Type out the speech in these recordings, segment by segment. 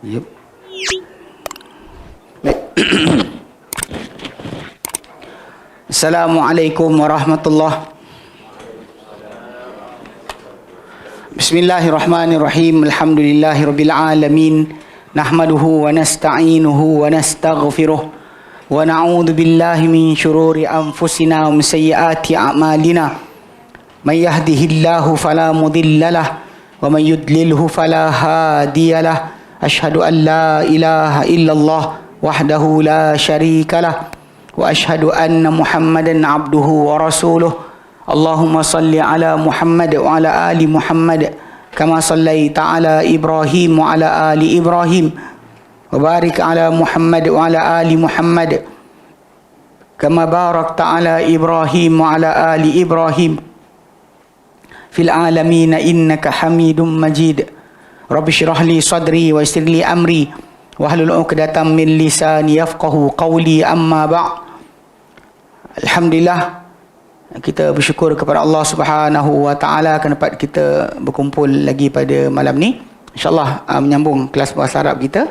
Yep. Assalamualaikum warahmatullahi. Bismillahirrahmanirrahim. Alhamdulillahirabbil alamin. Nahmaduhu wa nasta'inuhu wa nastaghfiruh. Wa na'udzu billahi min syururi anfusina wa min sayyiati a'malina. May yahdihillahu fala mudhillalah wa may yudlilhu fala hadiyalah. Asyhadu an la ilaha illallah wahdahu la syarikalah wa asyhadu anna Muhammadan abduhu wa rasuluh. Allahumma salli ala Muhammad wa ala ali Muhammad kama sallaita ala Ibrahim wa ala ali Ibrahim wa barik ala Muhammad wa ala ali Muhammad kama barakta ala Ibrahim wa ala ali Ibrahim fil alamin innaka Hamidum Majid. Rabbi syrah li sadri wa yassir li amri wahlul 'uqdatam min lisani yafqahu qawli, amma ba'. Alhamdulillah, kita bersyukur kepada Allah Subhanahu wa taala kerana dapat kita berkumpul lagi pada malam ni. InsyaAllah menyambung kelas bahasa Arab kita,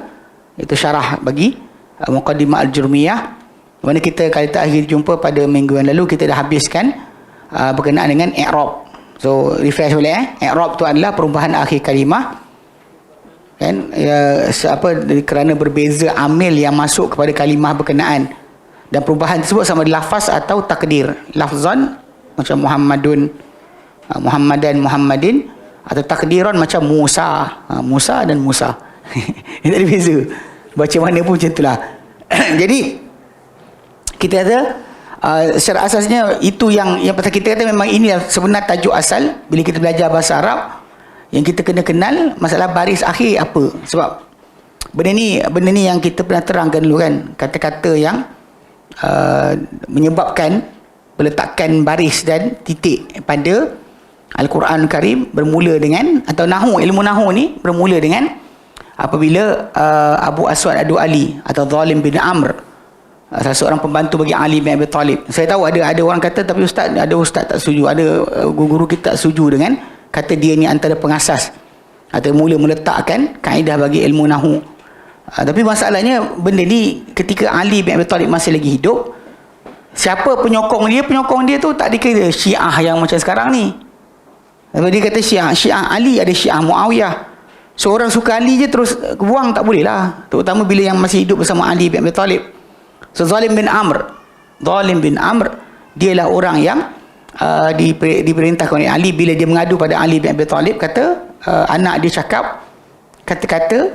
itu syarah bagi Muqaddimah Al-Jurmiyah, mana kita kali terakhir jumpa pada minggu yang lalu kita dah habiskan berkenaan dengan i'rab. So refresh boleh i'rab tu adalah perubahan akhir kalimah, kan, kerana berbeza amil yang masuk kepada kalimah berkenaan, dan perubahan tersebut sama ada lafaz atau takdir. Lafzan macam Muhammadun, Muhammadan, Muhammadin, atau takdiran macam Musa, Musa dan Musa. Ini tak ada beza, baca mana pun macam itulah. Jadi kita kata secara asasnya itu yang pasal kita kata memang ini sebenar tajuk asal bila kita belajar bahasa Arab. Yang kita kena kenal masalah baris akhir apa. Sebab benda ni yang kita pernah terangkan dulu kan, kata-kata yang menyebabkan peletakan baris dan titik pada Al-Quran Karim bermula dengan, atau nahu, ilmu nahu ni bermula dengan apabila Abu Aswad Ad-Du'ali atau Zalim bin Amr, salah seorang pembantu bagi Ali bin Abi Talib. Saya tahu ada orang kata, tapi ustaz tak setuju, ada guru-guru kita tak setuju dengan kata dia ni antara pengasas atau mula meletakkan kaedah bagi ilmu nahu. Tapi masalahnya benda ni ketika Ali bin Abi Talib masih lagi hidup, siapa penyokong dia tu tak dikira Syiah yang macam sekarang ni. Dia kata Syiah Ali, ada Syiah Muawiyah. Seorang suka Ali je terus buang, tak boleh lah, terutama bila yang masih hidup bersama Ali bin Abi Talib. So Zalim bin Amr dialah orang yang diperintahkan oleh Ali bila dia mengadu pada Ali bin Abi Talib, kata anak dia cakap kata-kata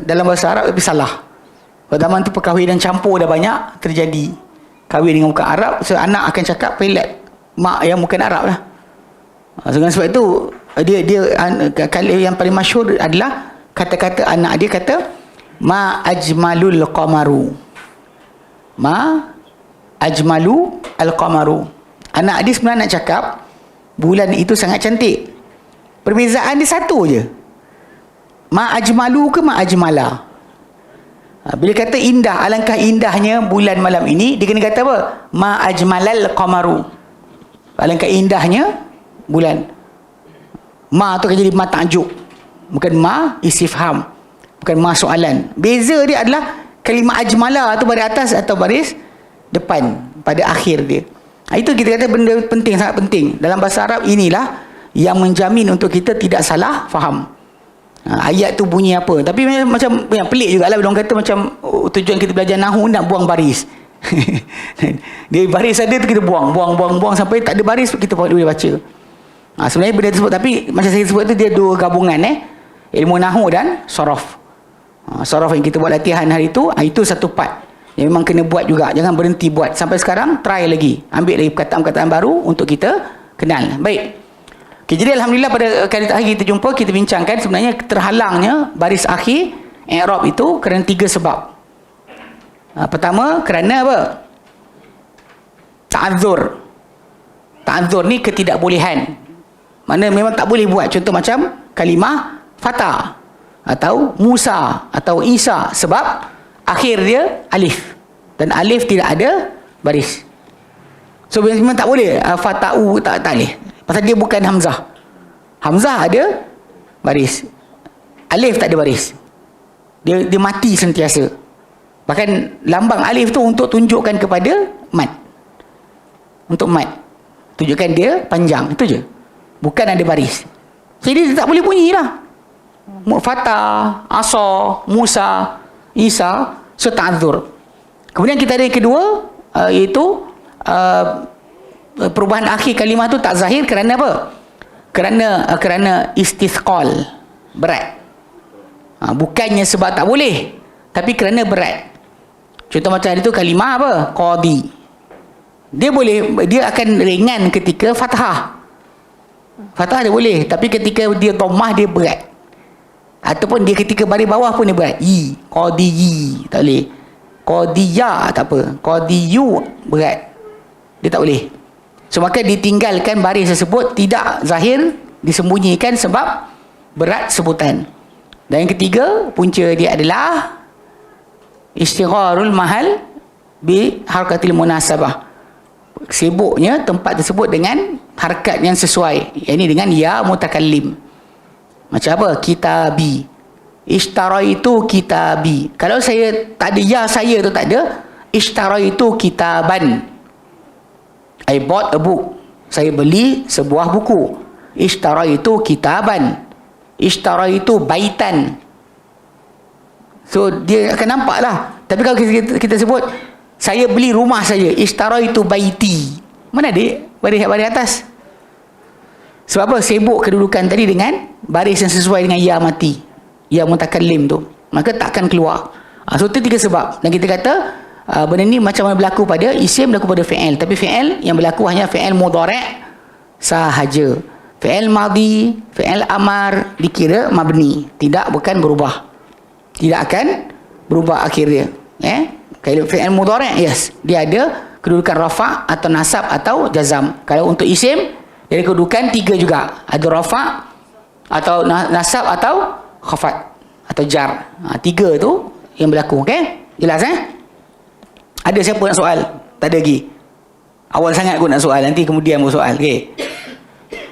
dalam bahasa Arab tapi salah. Pada zaman tu perkahwinan campur dah banyak terjadi, kahwin dengan bukan Arab, so anak akan cakap pelat mak yang bukan Arab lah. Dengan sebab itu dia kali yang paling masyhur adalah kata-kata anak dia, kata ma ajmalul qamaru, ma ajmalu al-qamaru. Anak dia sebenarnya nak cakap bulan itu sangat cantik, perbezaan dia satu je, ma ajmalu ke ma ajmala. Bila kata indah, alangkah indahnya bulan malam ini, dia kena kata apa? Ma ajmalal qamaru, alangkah indahnya bulan. Ma tu akan jadi ma ta'jub, bukan ma istifham, bukan ma soalan. Beza dia adalah kalimah ajmala tu baris atas atau baris depan pada akhir dia. Itu kita kata benda penting, sangat penting dalam bahasa Arab. Inilah yang menjamin untuk kita tidak salah faham. Ayat tu bunyi apa, tapi macam yang pelik jugalah bila orang kata macam tujuan kita belajar nahu nak buang baris. Dia baris ada tu kita buang sampai tak ada baris kita boleh baca. Sebenarnya benda tersebut, tapi macam saya sebut tu dia dua gabungan, ilmu nahu dan sorof. Sorof yang kita buat latihan hari itu satu part yang memang kena buat juga, jangan berhenti buat. Sampai sekarang try lagi, ambil lagi perkataan-perkataan baru untuk kita kenal. Baik. Okay, jadi alhamdulillah pada kali terakhir kita jumpa, kita bincangkan sebenarnya terhalangnya baris akhir i'rab itu kerana 3 sebab. Pertama, kerana apa? Ta'adzur ni ketidakbolehan. Mana memang tak boleh buat. Contoh macam kalimah Fatah atau Musa atau Isa, sebab akhir dia alif, dan alif tidak ada baris. So memang tak boleh Fata'u, tak boleh, pasal dia bukan Hamzah. Hamzah ada baris, alif tak ada baris. Dia mati sentiasa. Bahkan lambang alif tu untuk tunjukkan kepada mat. Untuk mat. Tunjukkan dia panjang. Itu je. Bukan ada baris. Jadi dia tak boleh bunyi lah. Fatah, Asa, Musa, Isa, so ta'adzur. Kemudian kita ada yang kedua, iaitu perubahan akhir kalimah tu tak zahir kerana apa? Kerana istithqal, berat. Bukannya sebab tak boleh, tapi kerana berat. Contoh macam hari tu kalimah apa? Qadi. Dia akan ringan ketika fathah. Fathah dia boleh, tapi ketika dia dhammah dia berat. Ataupun dia ketika baris bawah pun dia berat. Qadiyi, tak boleh. Qadiya, tak apa. Qadiyu, berat. Dia tak boleh. So maka ditinggalkan baris tersebut, tidak zahir, disembunyikan sebab berat sebutan. Dan yang ketiga, punca dia adalah istigharul mahal bi harakatil munasabah. Sibuknya tempat tersebut dengan harakat yang sesuai, yakni dengan ya mutakallim. Macam apa? Kitabi. Ishtaraitu kitabi. Kalau saya tak ada ya saya tu tak ada, ishtaraitu kitaban. I bought a book. Saya beli sebuah buku. Ishtaraitu kitaban. Ishtaraitu baitan. So dia akan nampak lah. Tapi kalau kita sebut saya beli rumah saja, ishtaraitu baiti, mana ada baris atas? Sebab apa? Sibuk kedudukan tadi dengan baris yang sesuai dengan ya mati, ya mutakallim tu, maka takkan keluar. So itu tiga sebab. Dan kita kata benda ni macam mana berlaku pada isim, berlaku pada fi'il. Tapi fi'il yang berlaku hanya fi'il mudhari' sahaja. Fi'il madhi, fi'il amar dikira mabni, tidak, bukan berubah, tidak akan berubah akhir dia. Kalau fi'il mudhari', yes, dia ada kedudukan rafa' atau nasab atau jazam. Kalau untuk isim, dia ada kedudukan tiga juga. Ada rafa' atau nasab atau khafat atau jar. Tiga tu yang berlaku. Okey? Jelas Ada siapa nak soal? Tak ada lagi. Awal sangat aku nak soal, nanti kemudian mau soal. Okey.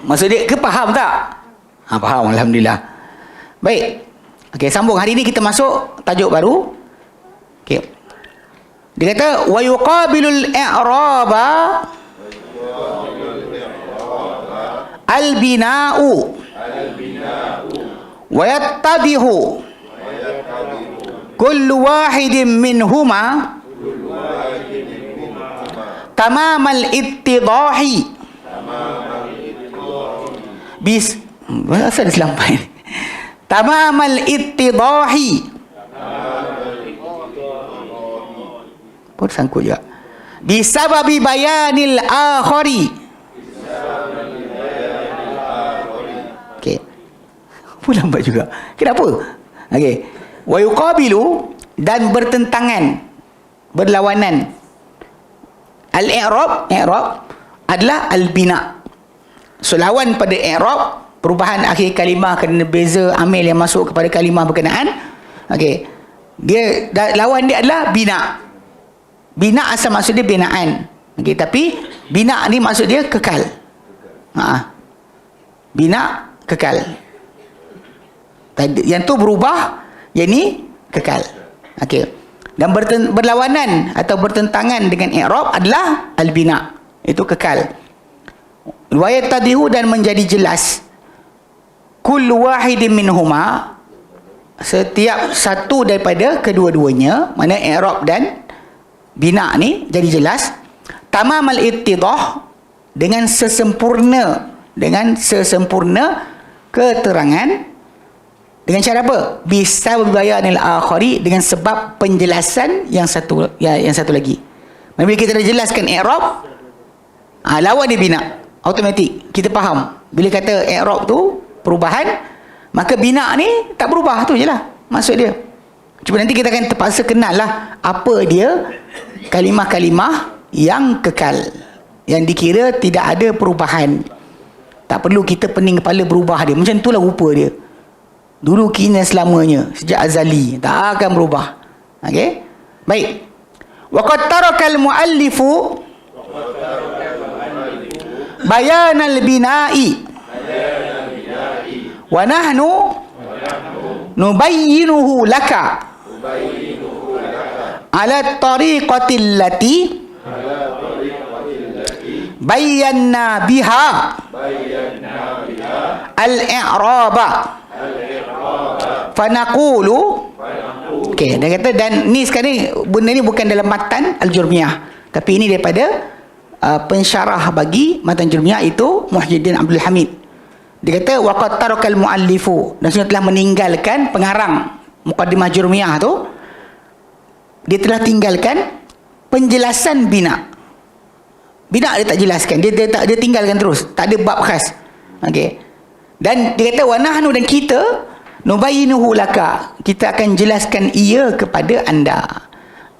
Maksud dia ke faham tak? Faham, alhamdulillah. Baik. Okey, sambung. Hari ni kita masuk tajuk baru. Okey. Dia kata wa yuqabilul i'raba al-bina'u wa yattadihu kullu wahidin minhuma tamamal ittidahi bis asal selampai tamamal ittidahi pun sangkut juga bisababi bayanil akhari. Okey, pun lambat juga, kenapa? Okey, wa yuqabilu, dan bertentangan, berlawanan. Al-i'rab adalah al-bina. So lawan pada i'rab, perubahan akhir kalimah kerana beza amil yang masuk kepada kalimah berkenaan. Okey, dia lawan dia adalah bina. Bina asal maksud dia binaan. Okey, tapi bina ni maksud dia kekal. Bina kekal. Yang tu berubah, yang ni kekal. Okey. Dan berlawanan atau bertentangan dengan i'rab adalah al-bina. Itu kekal. Wa yatadihu, dan menjadi jelas. Kullu wahidin minhuma, setiap satu daripada kedua-duanya, mana i'rab dan bina ni jadi jelas. Tamamal ittidah, dengan sesempurna keterangan. Dengan cara apa? Bisa bayanil akhari, dengan sebab penjelasan yang satu lagi. Bila kita dah jelaskan i'rab, lawan dia bina, automatik kita faham. Bila kata i'rab tu perubahan, maka bina ni tak berubah, tu je lah maksud dia. Cuma nanti kita akan terpaksa kenal lah apa dia kalimah-kalimah yang kekal, yang dikira tidak ada perubahan. Tak perlu kita pening kepala berubah dia. Macam itulah rupa dia, dulu, kini, selamanya, sejak azali, tak akan berubah. Okey, baik. Wa qad tarakal muallifu bayanal bina'i wa nahnu nubayyinuhu laka ala tariqatil lati bayyana biha al-i'raba fanaqulu. Okey, dia kata, dan ni sekarang ni benda ni bukan dalam matan al-Jurmiyah, tapi ini daripada pensyarah bagi matan Jurmiyah, itu Muhyiddin Abdul Hamid. Dia kata waqad tarakal muallifu, dan sudah telah meninggalkan pengarang Muqaddimah Jurmiyah tu, dia telah tinggalkan penjelasan bina. Bina dia tak jelaskan, dia tinggalkan terus, tak ada bab khas. Okey. Dan dia kata wa nahnu, dan kita nubayyinuhu laka, kita akan jelaskan ia kepada anda,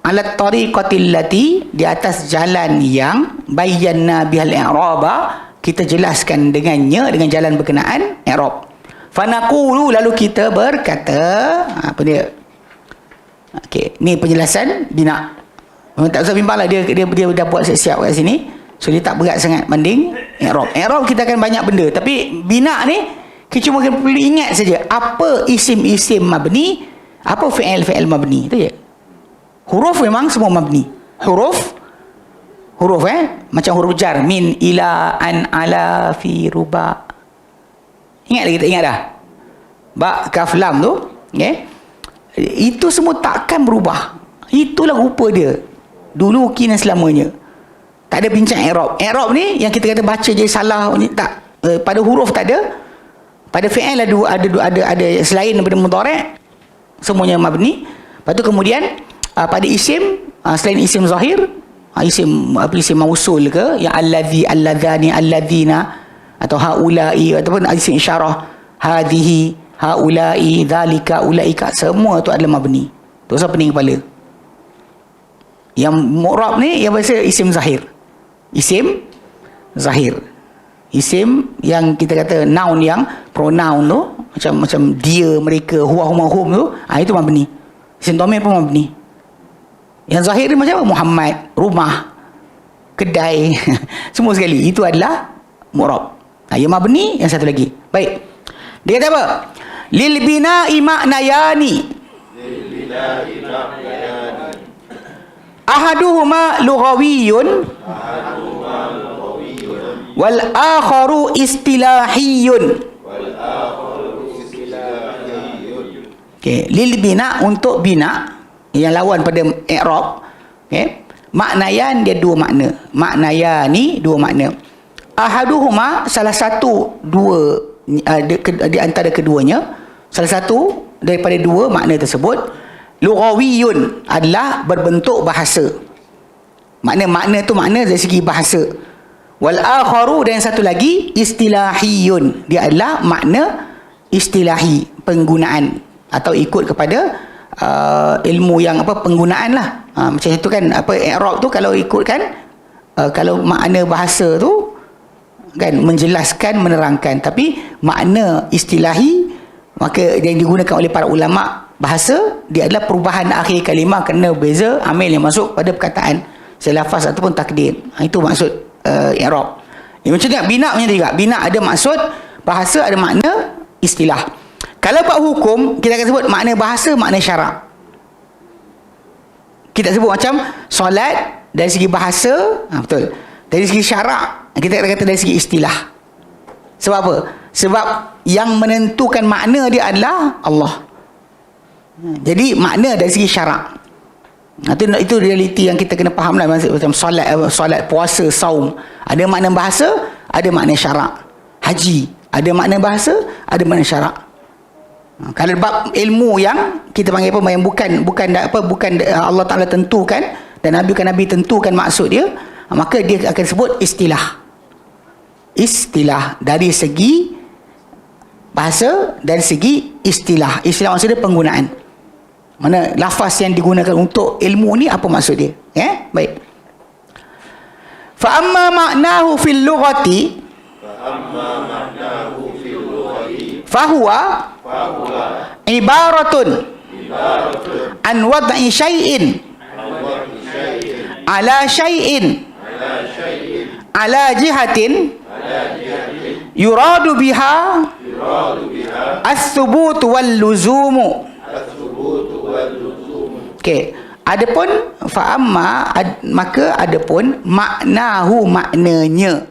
alat tariqatil lati, di atas jalan yang bayyana bihal i'raba, kita jelaskan dengannya, dengan jalan berkenaan i'rab. Fanaqulu, lalu kita berkata, apa dia? Okey, ni penjelasan bina. Memang tak usah bimbang lah, dia dah buat siap-siap kat sini. So dia tak berat sangat banding i'rab. I'rab kita akan banyak benda, tapi bina ni kita cuma perlu ingat saja apa isim-isim mabni, apa fi'il mabni, itu je. Huruf memang semua mabni. Huruf macam huruf jar, min, ila, an, ala, fi, ruba. Ingat lagi, tak ingat dah? Ba, kaf, lam tu, okay? Itu semua takkan berubah. Itulah rupa dia dulu, kini, selamanya. Tak ada bincang i'rab. I'rab ni yang kita kata baca je salah ni, tak. Pada huruf tak ada. Pada fi'il ada selain daripada mudhari', semuanya mabni. Lepas tu kemudian pada isim, selain isim zahir, isim mausul ke, yang alladhi, alladhani, alladhina, atau haula'i, ataupun isim isyarah, hadhihi, haula'i, dhalika, ulaika, semua tu adalah mabni. Tu usah pening kepala. Yang mu'rab ni yang biasa isim zahir. Isim zahir. Isim yang kita kata noun, yang pronoun tu, macam dia, mereka, huwa, huma, hum tu, itu mabni. Isim dhamir pun mabni. Yang zahir ni macam apa? Muhammad, rumah, kedai, semua sekali. Itu adalah mu'rab. Yang mabni, yang satu lagi. Baik. Dia kata apa? Lil bina'i ma'nayani. Ahaduhuma lughawiyun wal akharu istilahiyun. Okey, lil bina, untuk bina yang lawan pada i'rab. Okey, maknayan, dia dua makna. Maknayani, dua makna. Ahaduhuma, salah satu, dua di antara keduanya, salah satu daripada dua makna tersebut, lughawiyun, adalah berbentuk bahasa. Makna tu makna dari segi bahasa. Wal akharu, dan yang satu lagi istilahiyun, dia adalah makna istilahi, penggunaan, atau ikut kepada ilmu yang penggunaan lah. Macam itu kan, i'rab tu kalau ikutkan, kalau makna bahasa tu kan menjelaskan, menerangkan, tapi makna istilahi, maka yang digunakan oleh para ulama bahasa, dia adalah perubahan akhir kalimah kerana beza amil yang masuk pada perkataan, selafaz ataupun takdir. Itu maksud i'rab. Macam ni bina macam juga. Bina ada maksud bahasa, ada makna istilah. Kalau bab hukum, kita akan sebut makna bahasa, makna syarak. Kita sebut macam solat dari segi bahasa, betul. Dari segi syarak, kita kata dari segi istilah. Sebab apa? Sebab yang menentukan makna dia adalah Allah. Jadi makna dari segi syarak. Itu realiti yang kita kena faham lah. Macam solat, puasa, saum, ada makna bahasa, ada makna syarak. Haji, ada makna bahasa, ada makna syarak. Kalau bab ilmu yang kita panggil apa, yang bukan Allah Ta'ala tentukan, dan Nabi tentukan maksud dia, maka dia akan sebut istilah. Istilah dari segi bahasa, dari segi istilah. Istilah maksudnya penggunaan. Mana lafaz yang digunakan untuk ilmu ni, apa maksud dia? Baik. Fa amma ma'nahu fil lughati, fa huwa ibaratun an wad'i syai'in ala syai'in ala jihatin yuradu biha as-subut wal luzumu. Okey, adapun fa amma maka adapun maknahu, maknanya.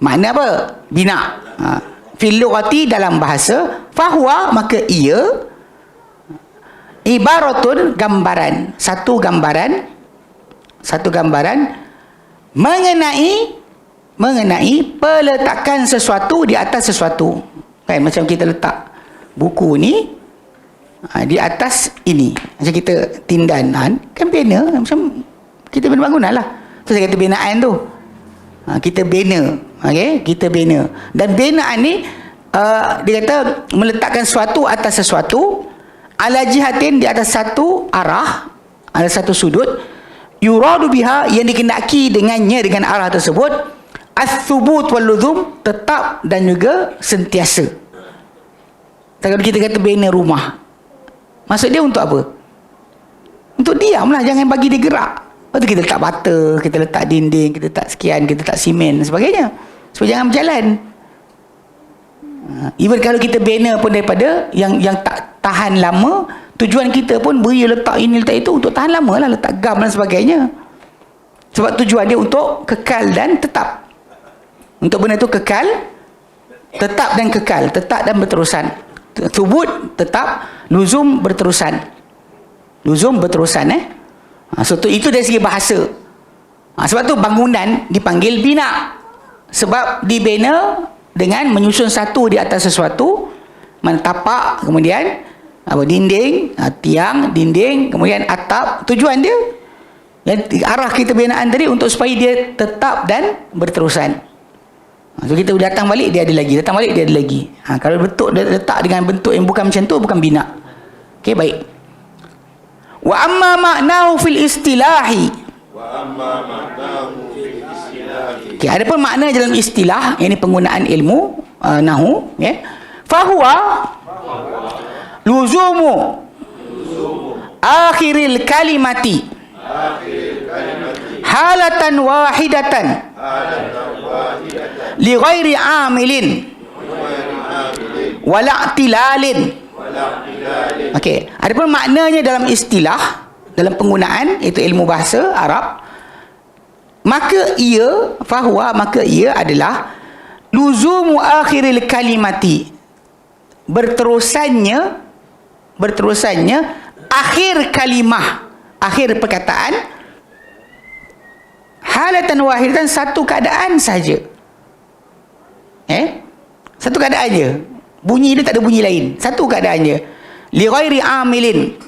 Makna apa? Bina. Fil lughati, dalam bahasa, fahuwa maka ia, ibaratun gambaran, satu gambaran mengenai peletakan sesuatu di atas sesuatu. Kan macam kita letak buku ni di atas ini, macam kita tindan kan bina, macam kita bina bangunan lah. Tu saya kata binaan tu, kita bina, okey, kita bina. Dan binaan ni dia kata meletakkan sesuatu atas sesuatu, ala jihatin, di atas satu arah, ada satu sudut, yuradu biha, yang dikendaki dengannya, dengan arah tersebut, as-subut wal luzum, tetap dan juga sentiasa. Kalau kita kata bina rumah, maksud dia untuk apa? Untuk diamlah, jangan bagi dia gerak. Lepas tu kita letak bata, kita letak dinding, kita letak sekian, kita letak simen dan sebagainya, supaya jangan berjalan. Even kalau kita bina pun daripada yang tak tahan lama, tujuan kita pun beri letak ini letak itu untuk tahan lama lah, letak gam dan sebagainya. Sebab tujuan dia untuk kekal dan tetap. Untuk benda tu kekal, tetap dan kekal, tetap dan berterusan. Subut tetap, luzum berterusan. Luzum berterusan so itu dari segi bahasa. Sebab tu bangunan dipanggil bina, sebab dibina dengan menyusun satu di atas sesuatu, tapak, kemudian dinding, tiang, dinding, kemudian atap. Tujuan dia, arah kita binaan tadi untuk supaya dia tetap dan berterusan. So kita datang balik dia ada lagi, datang balik dia ada lagi. Kalau bentuk dia letak dengan bentuk yang bukan macam tu, bukan bina. Okey, baik. Wa amma ma'nahu fil istilahi. Okey, ada pun makna dalam istilah, ini penggunaan ilmu nahu, fahuwa luzumu akhiril kalimati halatan wahidatan li ghairi amilin wala i'tilalin. Okey, adapun maknanya dalam istilah, dalam penggunaan, itu ilmu bahasa Arab, maka ia, fahuwa maka ia adalah luzumu akhiril kalimati, berterusannya akhir kalimah, akhir perkataan, halatan wahidatan, satu keadaan saja. Satu keadaan je, bunyi dia tak ada bunyi lain, satu keadaan je. Li ghairi amilin,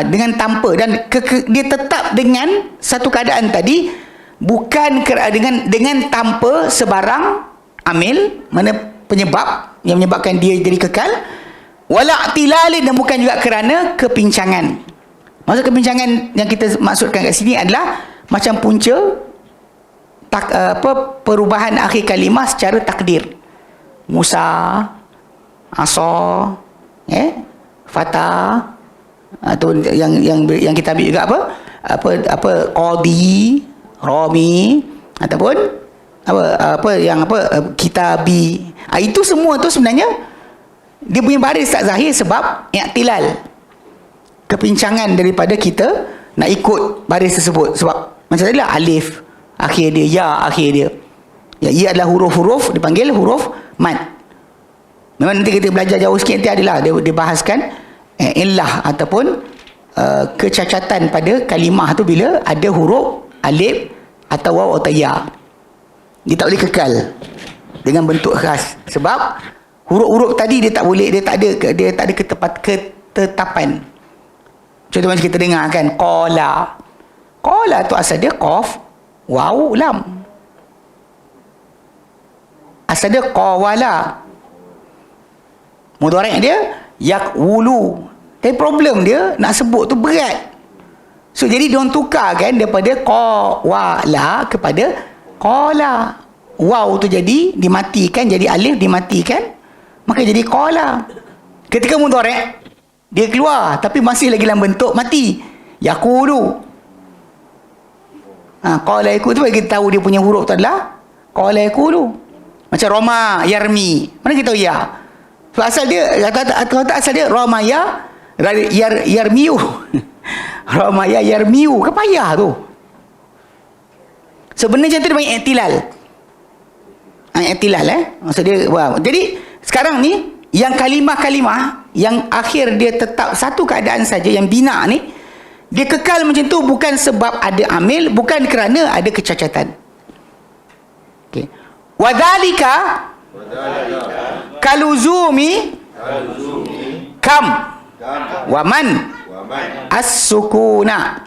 dengan tanpa, dan dia tetap dengan satu keadaan tadi, bukan dengan tanpa sebarang amil, mana penyebab yang menyebabkan dia jadi kekal, wala i'tilalin, dan bukan juga kerana kepincangan. Maksud kepincangan yang kita maksudkan kat sini adalah macam punca perubahan akhir kalimah secara takdir. Musa, Asa, Fatah, atau yang kita ambil juga apa Qadi, Rami, ataupun Kitabi. Itu semua tu sebenarnya dia punya baris tak zahir sebab i'tilal, kepincangan daripada kita nak ikut baris tersebut. Sebab macam tadi lah, alif akhir dia, ya akhir dia. Ya adalah huruf-huruf dipanggil huruf mad. Memang nanti kita belajar jauh sikit, nanti adalah dia bahaskan illah ataupun kecacatan pada kalimah tu bila ada huruf alif atau waw atau ya. Dia tak boleh kekal dengan bentuk khas, sebab huruf-huruf tadi dia tak boleh, dia tak ada ketetapan. Contoh macam kita dengar kan, qala tu asal dia qaf, waw, lam. Asal dia qawala. Mudhari' dia yaqulu. Tapi problem dia nak sebut tu berat. So jadi diorang tukarkan daripada qawala kepada qala. Waw tu jadi dimatikan, jadi alif dimatikan, maka jadi qala. Ketika mudhari' dia keluar tapi masih lagi dalam bentuk mati, yaqulu. Qala yaqulu tu bagi kita tahu dia punya huruf tu adalah qala yaqulu. Macam Roma, Yarmi, mana kita tahu ya? So asal dia kata asal dia Ramaya Yarmiu. Ramaya Yarmiu. Ke payah tu. Sebenarnya tu dia panggil iktilal. Iktilal maksud dia jadi sekarang ni yang kalimah-kalimah yang akhir dia tetap satu keadaan saja, yang bina ni dia kekal macam tu bukan sebab ada amil, bukan kerana ada kecacatan. Okey. Wadhalika kaluzumi kam waman as-sukuna.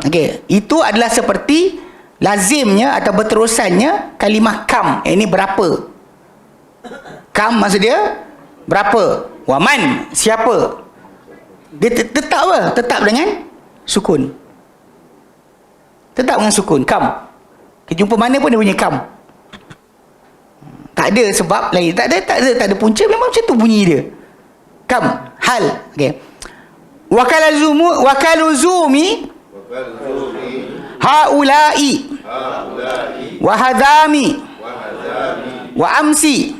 Okey, itu adalah seperti lazimnya atau berterusannya kalimah kam. Ini berapa? Kam maksud dia berapa? Waman, siapa? Dia tetap apa? Tetap dengan sukun. Tetap dengan sukun, kam. Jumpa mana pun dia bunyi kam. Tak ada sebab lain. Tak ada punca, memang macam tu bunyi dia. Kam, hal. Okey. Wakaluzumi haula'i wa hadami wa amsi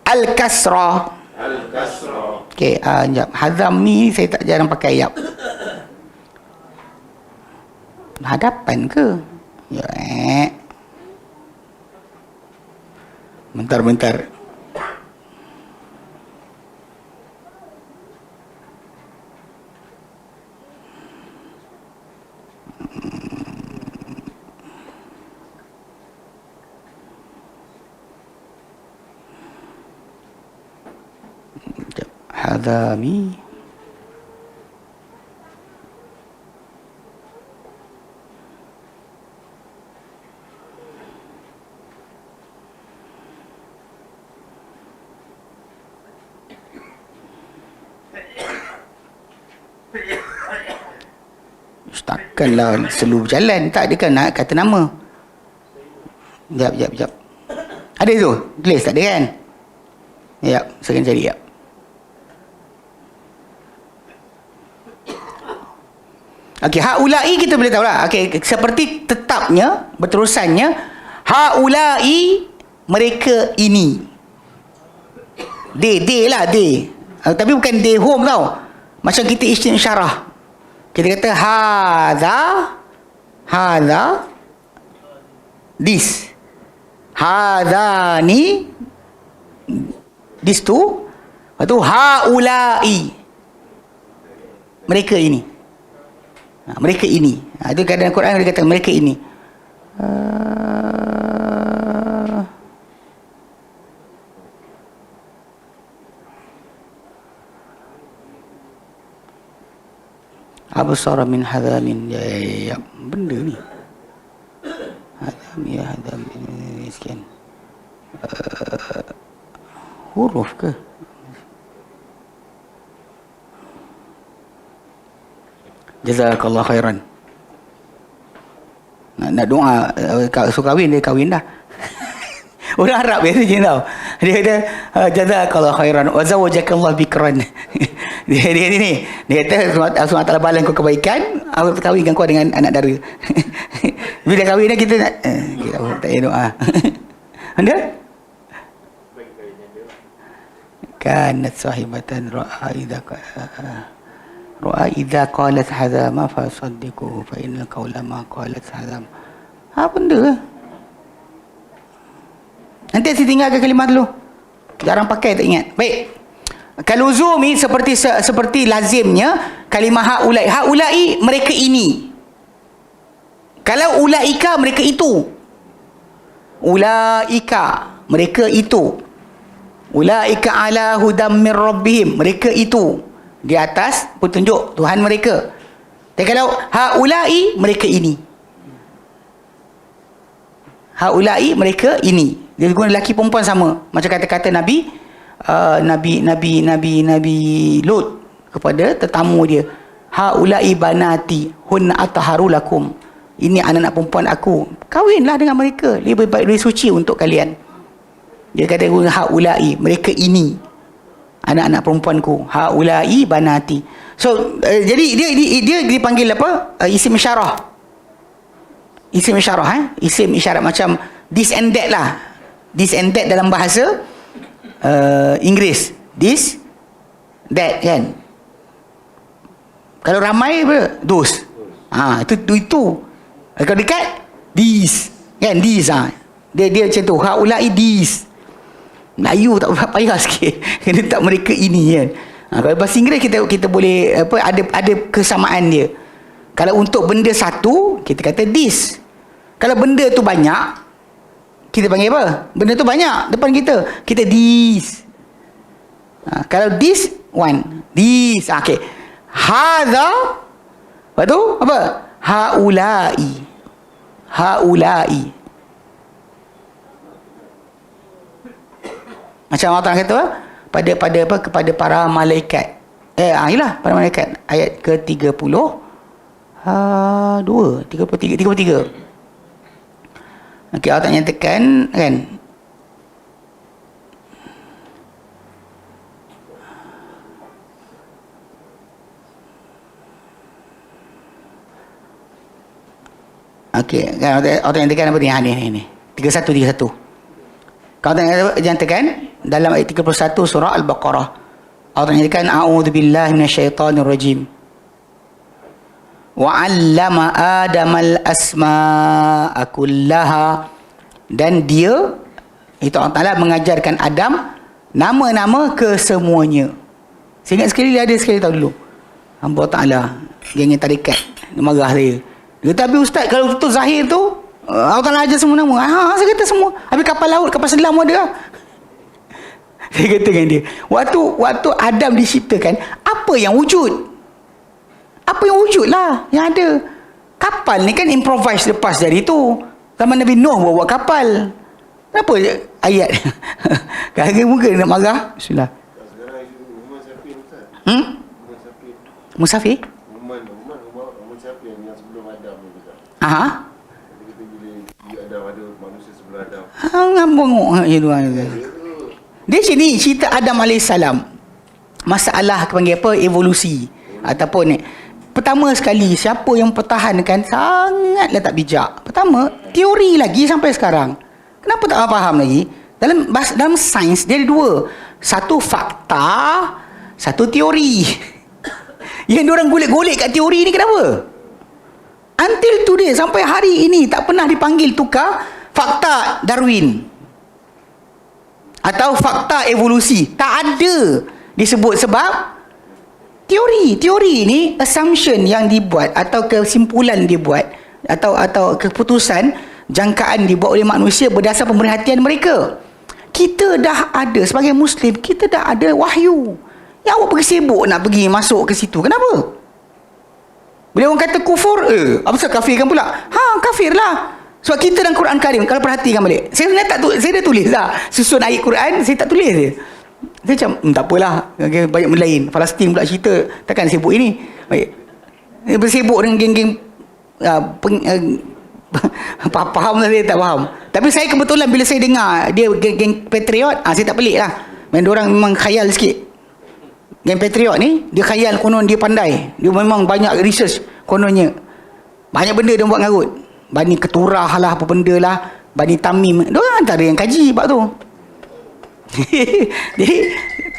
al-kasra. Okey, sekejap. Hadam ni saya tak jarang pakai yap. Hadapan ke? Ya, bentar. Hadami takkanlah selalu berjalan, tak, dia kan nak kata nama. Jap. Ada tu? Tulis tak ada kan? Jap, saya akan cari. Okey, haulai kita boleh tahu lah. Okey, seperti tetapnya, berterusannya, haulai, mereka ini. They lah, they. Tapi bukan they home tau. Macam kita isyarah. Kita kata hadha, this. Hadani, this tu. Lepas tu haulai, mereka ini. Mereka ini. Itu kadang Quran dia kata mereka ini. Absara min hadamin. Ya, benda ni. Hadamin sekian. Huruf ke? Jazakallah khairan. Nak doa so kahwin, dia kahwin dah. Orang Arab biasa je tau. Dia kata jazakallah khairan wa zawajakallah bikran. dia ni. Dia kata Allah SWT balas kau kebaikan, Allah kahwinkan kau dengan anak dara. Bila kahwin dah kita nak kita tak payah doa. Anda? Kanat sahibatan ra'a idza qalat hadama fa saddiquhu fa innal qawla ma qalat hadam. Benda. Nanti saya tinggalkan kalimah dulu. Jarang pakai, tak ingat. Baik. Kaluzumi seperti lazimnya kalimah haulai. Haulai mereka ini. Kalau ulaika mereka itu. Ulaika mereka itu. Ulaika ala hudam min rabbihim, mereka itu di atas petunjuk Tuhan mereka. Dan kalau haulai mereka ini. Haulai mereka ini. Dia guna lelaki perempuan sama. Macam kata-kata Nabi Lut kepada tetamu dia. Haulai banati hunna atharu lakum. Ini anak-anak perempuan aku. Kahwinlah dengan mereka. Lebih baik, lebih suci untuk kalian. Dia kata haulai mereka ini. Anak-anak perempuanku. Haulai banati. So jadi dia dipanggil apa? Isim isyarah. Isim isyarah Isim isyarat macam this and that lah. This and that dalam bahasa Inggeris. This, that, kan. Kalau ramai apa? Those. Itu. Kalau dekat, these. Kan, these. Dia macam tu. Haulai these. Melayu tak payah sikit. Kena tak mereka ini kan. Kalau bahasa Inggeris kita boleh ada kesamaan dia. Kalau untuk benda satu, kita kata this. Kalau benda tu banyak, kita panggil apa? Benda tu banyak depan kita. Kita this. Kalau this one, this. Okey. Hadza. Lepas tu apa? Haulai. Macam Allah Ta'ala kata kepada para malaikat. Inilah para malaikat. Ayat ke-30. 33. Okey, Allah Ta'ala nyatakan kan. Okey, kan Allah Ta'ala nyatakan apa ni? 31. Kalau Allah nyatakan dalam ayat 31 surah Al-Baqarah, Allah nyatakan a'udzubillahi minasyaitonir rajim. Wa 'allama Adamal asma'a kullaha, dan dia itu Allah Taala mengajarkan Adam nama-nama kesemuanya. Saya ingat sekali tahu dulu. Hamba Taala geng tarikat dia marah saya. Dia kata, "Habis ustaz, kalau betul zahir tu Allah Taala ajar semua nama." Saya kata semua. Habis kapal laut, kapal selam ada. Saya kata dengan dia, waktu Adam diciptakan, apa yang wujud? Apa yang wujud lah yang ada. Kapal ni kan improvise lepas dari tu. Zaman Nabi Nuh buat kapal. Kenapa ayat? Kadang-kadang mungkin nak marah. Bismillah. Musafir? Uman siapa yang sebelum Adam ni juga. Kita bila Adam ada manusia sebelum Adam. Ngambung dia sini cerita Adam AS. Masalah panggil apa? Evolusi. Ataupun ni. Pertama sekali, siapa yang pertahankan sangatlah tak bijak. Pertama, teori lagi sampai sekarang. Kenapa tak faham lagi? Dalam sains, dia ada dua. Satu fakta, satu teori. Yang diorang golek-golek kat teori ni kenapa? Until today, sampai hari ini, tak pernah dipanggil tukar fakta Darwin. Atau fakta evolusi. Tak ada disebut sebab teori ni assumption yang dibuat atau kesimpulan dibuat atau keputusan jangkaan dibuat oleh manusia berdasar pemerhatian mereka. Kita dah ada sebagai Muslim, kita dah ada wahyu. Yang awak pergi sibuk nak pergi masuk ke situ. Kenapa? Bila orang kata kufur, apa sebab kafir kan pula? Kafir lah. Sebab kita dalam Quran Karim, kalau perhatikan balik, saya dah tulis lah susun ayat Quran, saya tak tulis je. Saya macam, tak apalah, banyak benda lain. Palestin pula cerita, takkan sibuk ini. Baik. Bersibuk dengan geng-geng faham lah, saya tak faham. Tapi saya kebetulan bila saya dengar dia geng Patriot, saya tak pelik lah. Main diorang memang khayal sikit. Geng Patriot ni, dia khayal konon dia pandai. Dia memang banyak research kononnya. Banyak benda dia buat ngarut. Bani Keturah lah, apa benda lah. Bani Tamim. Diorang antara yang kaji bab tu. Jadi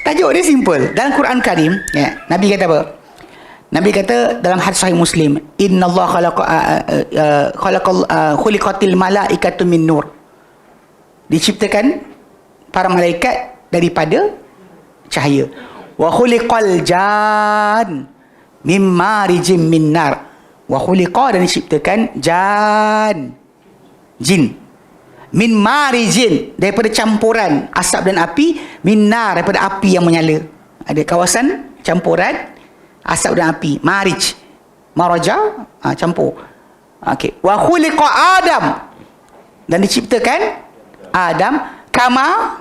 tajuk dia simple. Dalam Quran Karim, Nabi kata apa? Nabi kata dalam hadis sahih Muslim, innallaha khuliqatil malaikatu min nur. Diciptakan para malaikat daripada cahaya. Wa khuliqal jan min marijim min nar. Wa khuliqa, dan diciptakan jin min marijin, daripada campuran asap dan api, minar, daripada api yang menyala. Ada kawasan campuran asap dan api, marij, maraja, campur. Okey. Wa khuliqa Adam, dan diciptakan Adam kama,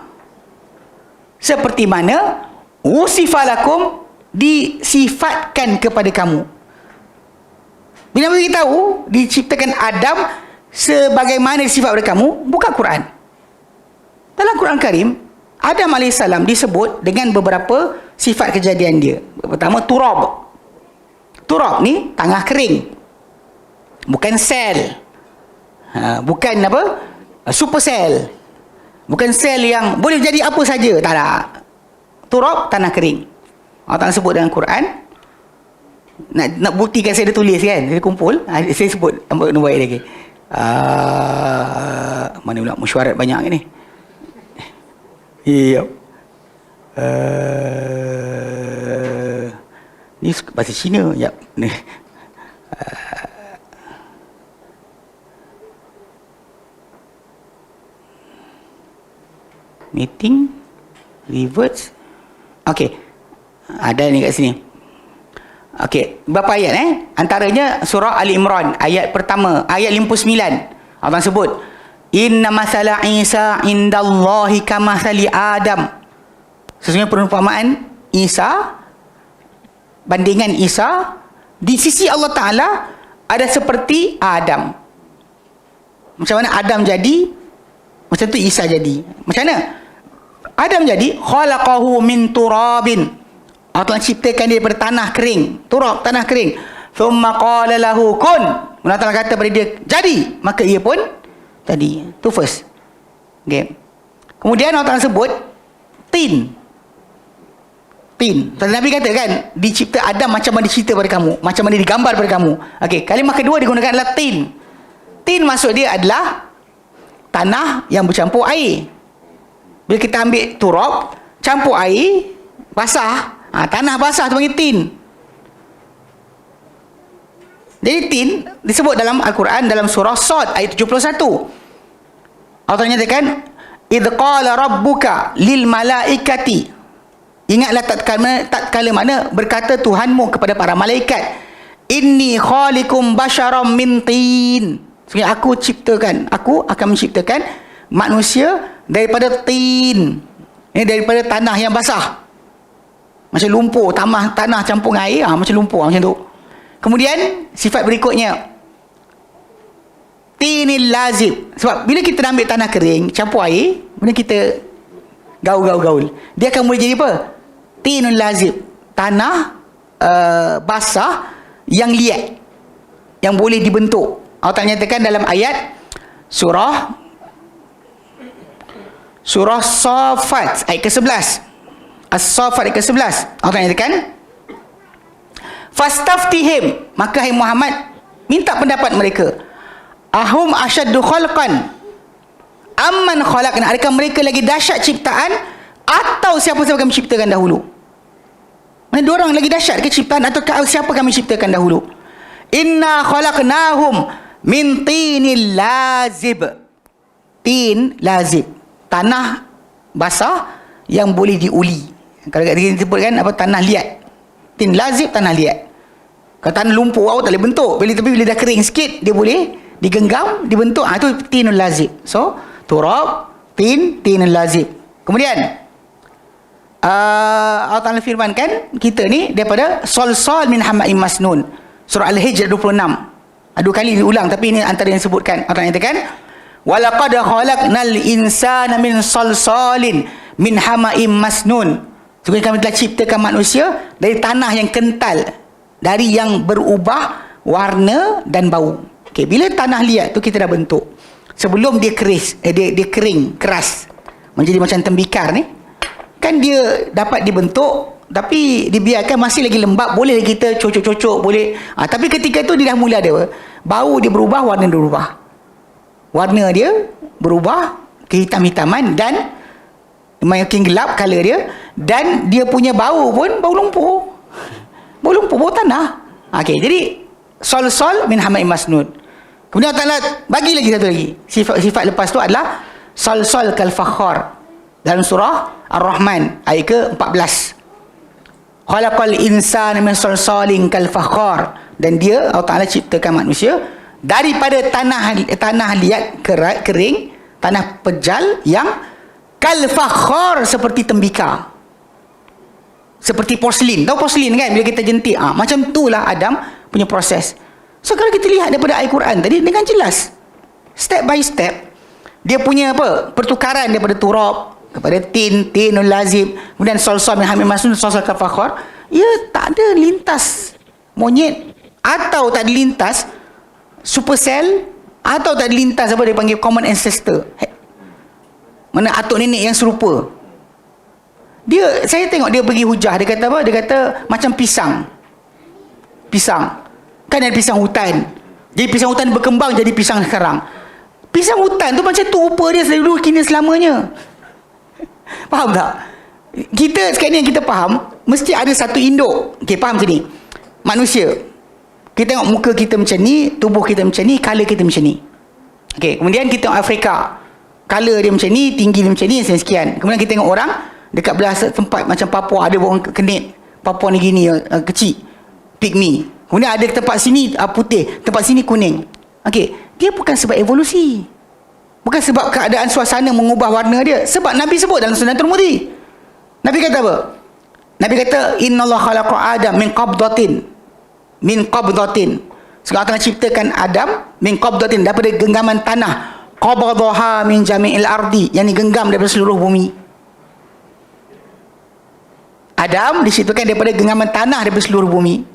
seperti mana usifalakum, disifatkan kepada kamu. Bila kita tahu diciptakan Adam sebagaimana sifat pada kamu, buka Quran. Dalam Quran Karim, Adam AS disebut dengan beberapa sifat kejadian dia. Pertama, turab. Turab ni tanah kering, bukan sel, bukan apa, super sel, Bukan sel yang boleh jadi apa saja. Tak ada. Turab, tanah kering. Allah Ta'ala sebut dalam Quran. Nak buktikan saya ada tulis kan. Saya kumpul. Saya sebut. Nampak baik lagi. Mana pula mesyuarat banyak ni. Ya. Ni bahasa Cina. Ya. Meeting reverts. Okey. Ada ni kat sini. Okey, berapa ayat Antaranya surah Ali Imran ayat pertama, ayat 59. Allah sebut, "Inna masala Isa indallahi kamathali Adam." Sesungguhnya perumpamaan Isa, bandingan Isa di sisi Allah Taala ada seperti Adam. Macam mana Adam jadi, macam tu Isa jadi. Macam mana Adam jadi? Khalaqahu min turabin. Allah Ta'ala ciptakan dia daripada tanah kering. Turab, tanah kering. Thumma qala lahu kun. Allah Ta'ala kata pada dia, jadi. Maka ia pun jadi. Tu first. Okay. Kemudian Allah Ta'ala sebut tin. Tin. Nabi kata kan, dicipta Adam macam mana dicipta pada kamu, macam mana digambar pada kamu. Okey, kalimah kedua digunakan adalah tin. Tin maksud dia adalah tanah yang bercampur air. Bila kita ambil turab, campur air, basah. Tanah basah tu panggil tin. Jadi tin disebut dalam Al-Quran dalam surah Sad ayat 71. Allah nyatakan, "Idh qala rabbuka lil malaikati." Ingatlah tatkala mana berkata Tuhanmu kepada para malaikat, "Inni khaliqum basyaram min tin." Sebenarnya aku akan menciptakan manusia daripada tin. Ini daripada tanah yang basah. Macam lumpur, tanah campur air, macam lumpur macam tu. Kemudian sifat berikutnya, tinil lazib. Sebab bila kita ambil tanah kering, campur air, kemudian kita gaul, dia akan boleh jadi apa? Tinul lazib. Tanah basah yang liat, yang boleh dibentuk. Allah Ta'ala nyatakan dalam ayat surah Safat ayat ke-11. As-Safat ayat ke-11. Allah Ta'ala nyatakan, fastaftihim, maka hai Muhammad minta pendapat mereka, ahum asyaddu khalqan amman khalaqna, adakah mereka lagi dahsyat ciptaan atau siapa-siapa kami ciptakan dahulu? Mana dua orang lagi dahsyat ke ciptaan atau siapa kami ciptakan dahulu? Inna khalaqnahum min tinil lazib. Tin lazib, tanah basah yang boleh diuli. Kalau kita sebutkan apa, tanah liat. Tin lazib, tanah liat. Kalau tanah lumpur awak tak boleh bentuk. Bila dah kering sikit, dia boleh digenggam, dibentuk. Itu tinul lazib. So turab, tinul lazib. Kemudian Allah Ta'ala firmankan kita ni daripada sol min hama'im masnun. Surah Al-Hijr 26. Dua kali diulang, tapi ini antara yang disebutkan. Allah Ta'ala katakan, walaqad khalaqnal insana min solin min hama'im masnun. Sebenarnya kami telah ciptakan manusia dari tanah yang kental, dari yang berubah warna dan bau. Okay, bila tanah liat tu kita dah bentuk, sebelum dia dia kering, keras, menjadi macam tembikar ni, kan dia dapat dibentuk, tapi dibiarkan masih lagi lembap, boleh kita cocok-cocok, boleh. Tapi ketika tu dia dah mula ada apa? Bau dia berubah, warna dia berubah. Warna dia berubah ke hitam-hitaman dan makin gelap color dia, dan dia punya bau pun bau lumpur. Bau lumpur, bau tanah. Okey, jadi sol min hama'im masnud. Kemudian Allah Ta'ala bagi lagi satu lagi. Sifat lepas tu adalah sol kal fakhar. Dalam surah Ar-Rahman ayat ke-14. Khalaqal insana min salsalin kal fakhar. Dan dia Allah Ta'ala ciptakan manusia daripada tanah liat kering, tanah pejal yang kal fakhar, seperti tembikar, seperti porselin. Tahu porselin kan, bila kita jentik, macam itulah Adam punya proses. So kalau kita lihat daripada Al-Quran tadi dengan jelas, step by step, dia punya apa, pertukaran daripada turab kepada tinul lazim, kemudian sol min hamim masnun, sol kal fakhar. Ia tak ada lintas monyet, atau tak ada lintas supercell, atau tak ada lintas apa dia panggil common ancestor. Mana atuk nenek yang serupa. Saya tengok dia bagi hujah. Dia kata apa? Dia kata macam pisang. Kan ada pisang hutan. Jadi pisang hutan berkembang jadi pisang sekarang. Pisang hutan tu macam tu rupa dia dulu kini selamanya. Faham tak? Kita sekarang ni yang kita faham, mesti ada satu induk. Okey, faham macam ni? Manusia. Kita tengok muka kita macam ni, tubuh kita macam ni, color kita macam ni. Okey, kemudian kita tengok Afrika. Color dia macam ni, tinggi dia macam ni, sekian. Kemudian kita tengok orang dekat belah tempat macam Papua, ada orang kenit. Papua ni gini, kecil. Pygmy. Kemudian ada tempat sini putih, tempat sini kuning. Okey, dia bukan sebab evolusi. Bukan sebab keadaan suasana mengubah warna dia. Sebab Nabi sebut dalam Sunnatul Mudi. Nabi kata apa? Nabi kata, innallaha khalaqa Adam min qabdatin. Min qabdatin. Sekarang tengah ciptakan Adam min qabdatin, daripada genggaman tanah. Qabadaha min jami'il ardi, yang digenggam daripada seluruh bumi. Adam diciptakan daripada genggaman tanah daripada seluruh bumi.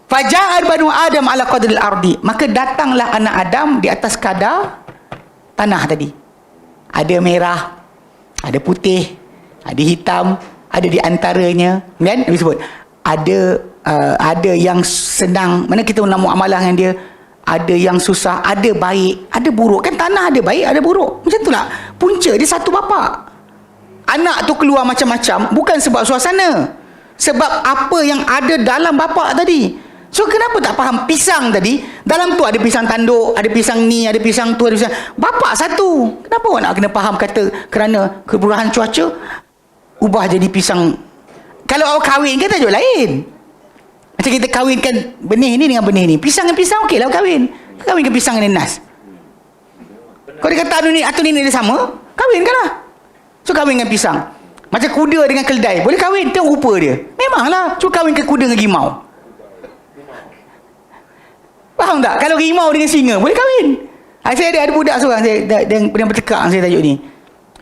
Faja'al banu Adam ala qadril ardi, maka datanglah anak Adam di atas kadar tanah tadi. Ada merah, ada putih, ada hitam, ada di antaranya, kan? Nabi sebut ada yang senang, mana kita nak muamalah dengan dia, ada yang susah, ada baik, ada buruk. Kan tanah ada baik, ada buruk. Macam tu lah. Punca dia satu bapa. Anak tu keluar macam-macam bukan sebab suasana, sebab apa yang ada dalam bapa tadi. So kenapa tak faham pisang tadi? Dalam tu ada pisang tanduk, ada pisang ni, ada pisang tu, ada pisang. Bapa satu. Kenapa awak nak kena faham kata kerana keperubahan cuaca ubah jadi pisang? Kalau awak kahwin kan tajuk lain. Macam kita kahwinkan benih ni dengan benih ni. Pisang dengan pisang okey lah kahwin. Kahwinkan pisang dengan nas. Kalau dia kata atau ni dia sama, kahwinkan lah. So kahwin dengan pisang. Macam kuda dengan keldai, boleh kahwin, tengok rupa dia. Memanglah. So kahwinkan kuda dengan rimau. Faham tak? Kalau rimau dengan singa boleh kahwin. Saya ada budak seorang yang bercakap saya tajuk ni.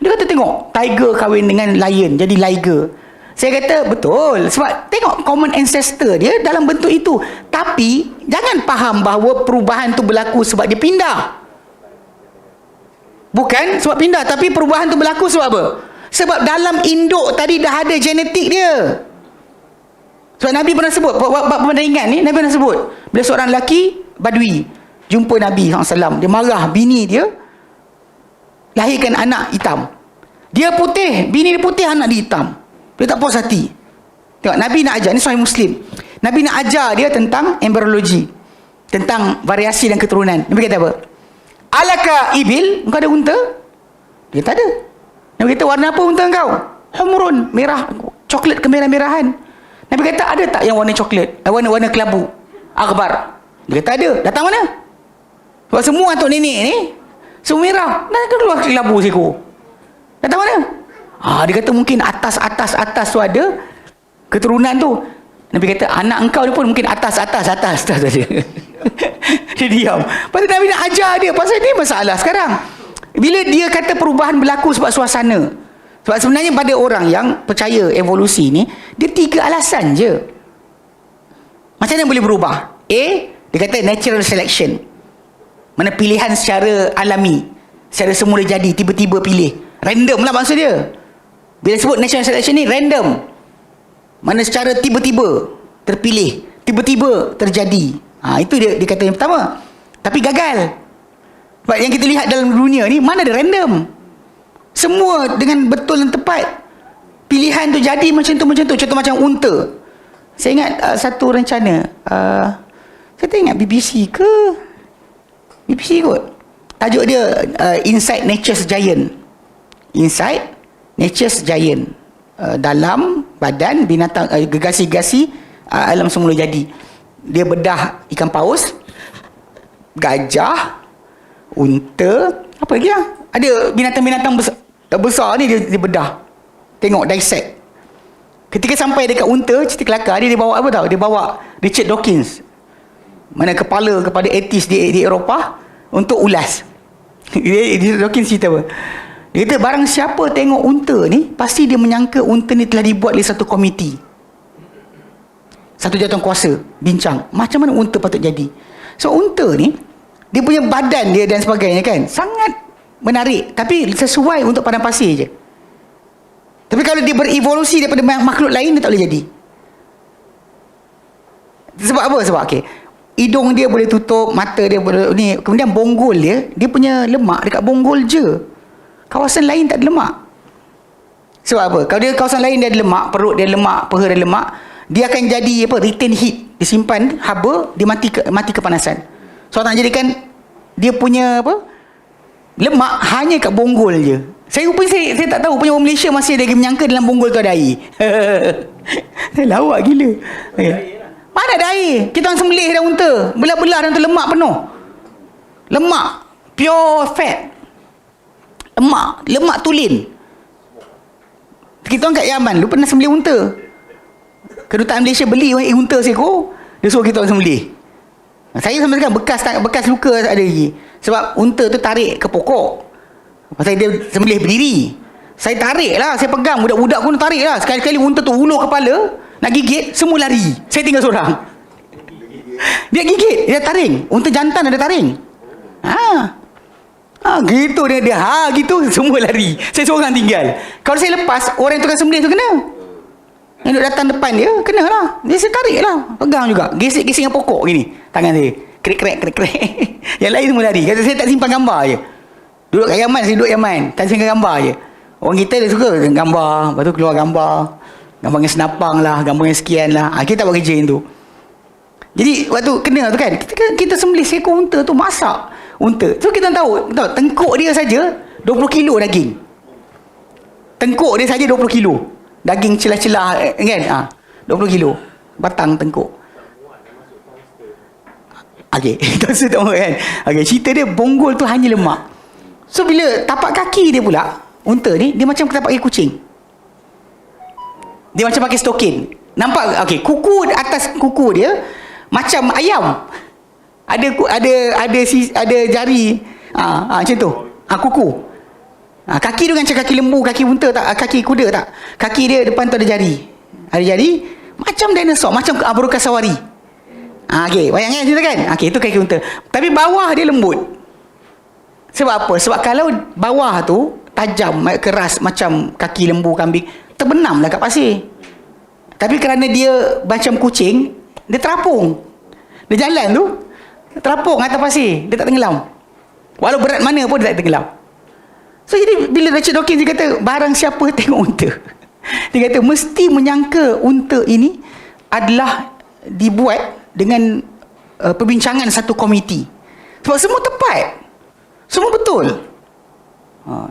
Dia kata tengok tiger kahwin dengan lion jadi liger. Saya kata betul, sebab tengok common ancestor dia dalam bentuk itu. Tapi jangan faham bahawa perubahan tu berlaku sebab dia pindah. Bukan sebab pindah, tapi perubahan tu berlaku sebab apa? Sebab dalam induk tadi dah ada genetik dia. Sebab Nabi pernah sebut, pernah ingat ni, Nabi pernah sebut, bila seorang lelaki Badui jumpa Nabi SAW, dia marah bini dia lahirkan anak hitam. Dia putih, bini dia putih, anak dia hitam. Dia tak puas hati. Tengok, Nabi nak ajar, ni Sahih Muslim, Nabi nak ajar dia tentang embryologi, tentang variasi dan keturunan. Nabi kata apa? Alaka ibil, engkau ada unta? Dia tak ada. Nabi kata, warna apa unta engkau? Humrun, merah, coklat kemerah-merahan. Nabi kata, ada tak yang warna coklat, warna kelabu, akhbar? Dia kata ada. Datang mana? Sebab semua atuk nenek ni semua merah, dah keluar kelabu seko. Datang mana? Dia kata mungkin atas tu ada keturunan tu. Nabi kata anak engkau ni pun mungkin atas saja. Dia diam. Pasal Nabi nak ajar dia, pasal ni masalah sekarang. Bila dia kata perubahan berlaku sebab suasana. Sebab sebenarnya pada orang yang percaya evolusi ni, dia 3 alasan je. Macam mana boleh berubah? A, dia kata natural selection. Mana pilihan secara alami, secara semula jadi, tiba-tiba pilih. Random lah maksud dia. Bila sebut natural selection ni, random. Mana secara tiba-tiba terpilih, tiba-tiba terjadi. Itu dia kata yang pertama. Tapi gagal. Sebab yang kita lihat dalam dunia ni, mana ada random. Semua dengan betul dan tepat. Pilihan tu jadi macam tu. Contoh macam unta. Saya ingat satu rencana. Saya tak ingat BBC ke? BBC kot. Tajuk dia Inside Nature's Giant. Inside Nature's Giant. Dalam badan binatang, gegasi-gegasi alam semula jadi. Dia bedah ikan paus, gajah, unta, apa lagi lah? Ada binatang-binatang besar ni dia bedah. Tengok, dissect. Ketika sampai dekat unta, cerita kelakar dia bawa apa tahu? Dia bawa Richard Dawkins, mana kepala kepada etis di Eropah, untuk ulas. Richard Dawkins cerita apa? Dia kata barang siapa tengok unta ni, pasti dia menyangka unta ni telah dibuat oleh satu komiti, satu jawatan kuasa, bincang macam mana unta patut jadi. So unta ni, dia punya badan dia dan sebagainya kan, sangat menarik, tapi sesuai untuk padang pasir je. Tapi kalau dia berevolusi daripada makhluk lain, dia tak boleh jadi. Sebab apa? Sebab hidung dia boleh tutup, mata dia boleh ni, kemudian bonggol dia punya lemak dekat bonggol je. Kawasan lain tak ada lemak. Sebab apa? Kalau dia kawasan lain dia ada lemak, perut dia lemak, peha dia lemak, dia akan jadi retain heat, disimpan haba, dia mati kepanasan. So nak jadikan dia punya lemak hanya kat bonggol je. Saya tak tahu punya orang Malaysia masih lagi menyangka dalam bonggol tu ada air. Lawak gila. Mana ada air? Kita orang sembelih dah unta, belah-belah dalam tu lemak penuh. Lemak pure fat. Lemak tulin. Kita orang kat Yaman lu pernah sembelih unta. Kedutaan Malaysia beli unta seekor, dia suruh kita orang sembelih. Saya sampai sekarang bekas luka tak ada lagi. Sebab unta tu tarik ke pokok. Pasal dia sembelih berdiri. Saya tarik lah, saya pegang, budak-budak pun tarik lah. Sekali-kali unta tu ulur kepala, nak gigit, semua lari. Saya tinggal seorang. Dia gigit, dia taring. Unta jantan ada taring. Gitu dia gitu, semua lari. Saya seorang tinggal. Kalau saya lepas, orang yang tukang sembelih tu kena. Yang duduk datang depan dia, kena lah. Dia saya tarik lah, pegang juga. Gesek-gesek dengan pokok gini, tangan saya. Krek-krek. Yang lain semua lari. Kata saya tak simpan gambar je. Duduk kat Yaman, saya duduk Yaman, tak simpan gambar je. Orang kita dia suka gambar, lepas tu keluar gambar dengan senapang lah, gambar dengan sekian lah. Kita tak buat kerja yang tu. Jadi waktu kena tu kan, kita sembelih seekor unta tu, masak unta. So kita tahu tengkuk dia saja 20 kilo daging. Tengkuk dia saja 20 kilo. Daging celah-celah kan? 20 kilo. Batang tengkuk. Tak sedap kan? Cerita dia bonggol tu hanya lemak. So bila tapak kaki dia pula, unta ni, dia macam tapak kaki kucing. Dia macam pakai stokin. Nampak? Kuku atas kuku dia macam ayam. Ada jari. Macam tu. Kuku. Kaki dia macam kaki lembu, kaki unta tak, kaki kuda tak. Kaki dia depan tu ada jari. Ada jari macam dinosaur, macam Abrukasawari. Bayangkan cerita kan? Itu kaki unta. Tapi bawah dia lembut. Sebab apa? Sebab kalau bawah tu tajam, keras macam kaki lembu, kambing, terbenamlah kat pasir. Tapi kerana dia macam kucing, dia terapung. Dia jalan tu terapung atas pasir, dia tak tenggelam. Walau berat mana pun dia tak tenggelam. So jadi bila Richard Dawkins dia kata barang siapa tengok unta, dia kata mesti menyangka unta ini adalah dibuat dengan perbincangan satu komiti. Sebab semua tepat, semua betul.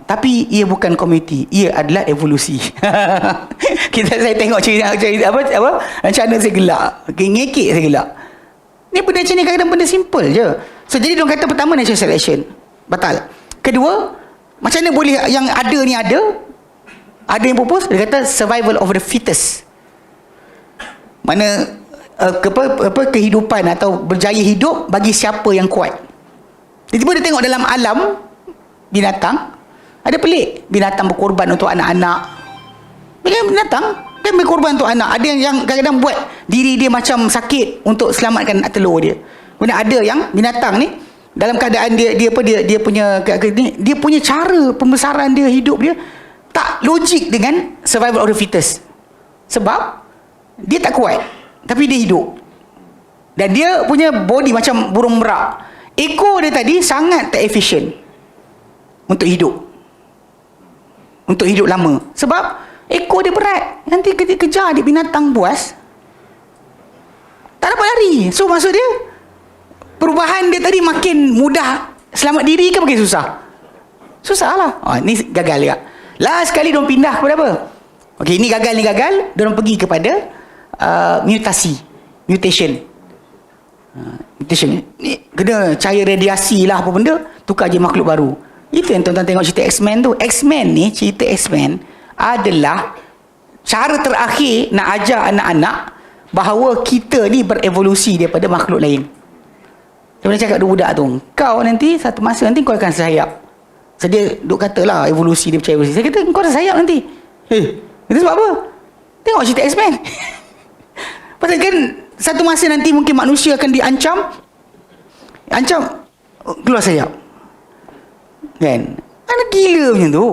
Tapi ia bukan komiti, ia adalah evolusi. Saya tengok cerita channel saya gelak, ngekek saya gelak. Ni benda macam ni kadang-kadang benda simple je. So jadi diorang kata pertama natural selection batal. Kedua, macam mana boleh yang ada ni ada yang propose, dia kata survival of the fittest. Mana kehidupan atau berjaya hidup bagi siapa yang kuat. Tiba-tiba dia tengok dalam alam binatang, ada pelik. Binatang berkorban untuk anak-anak. Binatang dia berkorban untuk anak. Ada yang kadang-kadang buat diri dia macam sakit untuk selamatkan telur dia. Kemudian ada yang binatang ni dalam keadaan dia punya cara pembesaran dia, hidup dia tak logik dengan survival of the fittest. Sebab dia tak kuat, tapi dia hidup. Dan dia punya body macam burung merak. Ekor dia tadi sangat tak efisien untuk hidup lama. Sebab ekor dia berat. Nanti kejar adik binatang buas, tak dapat lari. So maksud dia, perubahan dia tadi makin mudah selamat diri ke makin susah? Susah lah. Ni gagal juga. Last sekali diorang pindah kepada apa? Ni gagal. Diorang pergi kepada mutation. Mutation ni kena cahaya radiasi lah apa benda, tukar je makhluk baru. Itu yang tuan-tuan tengok cerita X-Men tu. Cerita X-Men adalah cara terakhir nak ajar anak-anak bahawa kita ni berevolusi daripada makhluk lain. Dia boleh cakap budak tu, kau nanti satu masa nanti kau akan sayap. So dia duk katalah evolusi, dia percaya evolusi. Saya kata kau ada sayap nanti. Itu sebab apa? Tengok cerita X-Men. Pasal kan satu masa nanti mungkin manusia akan diancam keluar sayap kan. gila macam tu.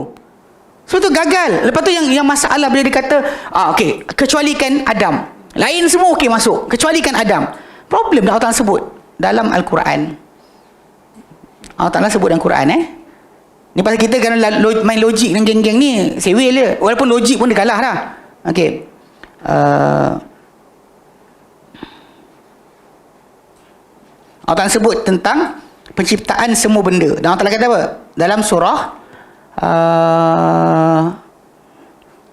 So tu gagal. Lepas tu yang masalah bila dia kata, okey, kecualikan Adam. Lain semua okey masuk, kecualikan Adam. Problem Allah Ta'ala sebut dalam Al-Quran. Allah Ta'ala sebut dalam Quran Ni pasal kita kan main logik dengan geng-geng ni, sewel je. Walaupun logik pun dia kalah dah. Okey. Allah Ta'ala sebut tentang penciptaan semua benda. Dan Allah Ta'ala kata apa? Dalam surah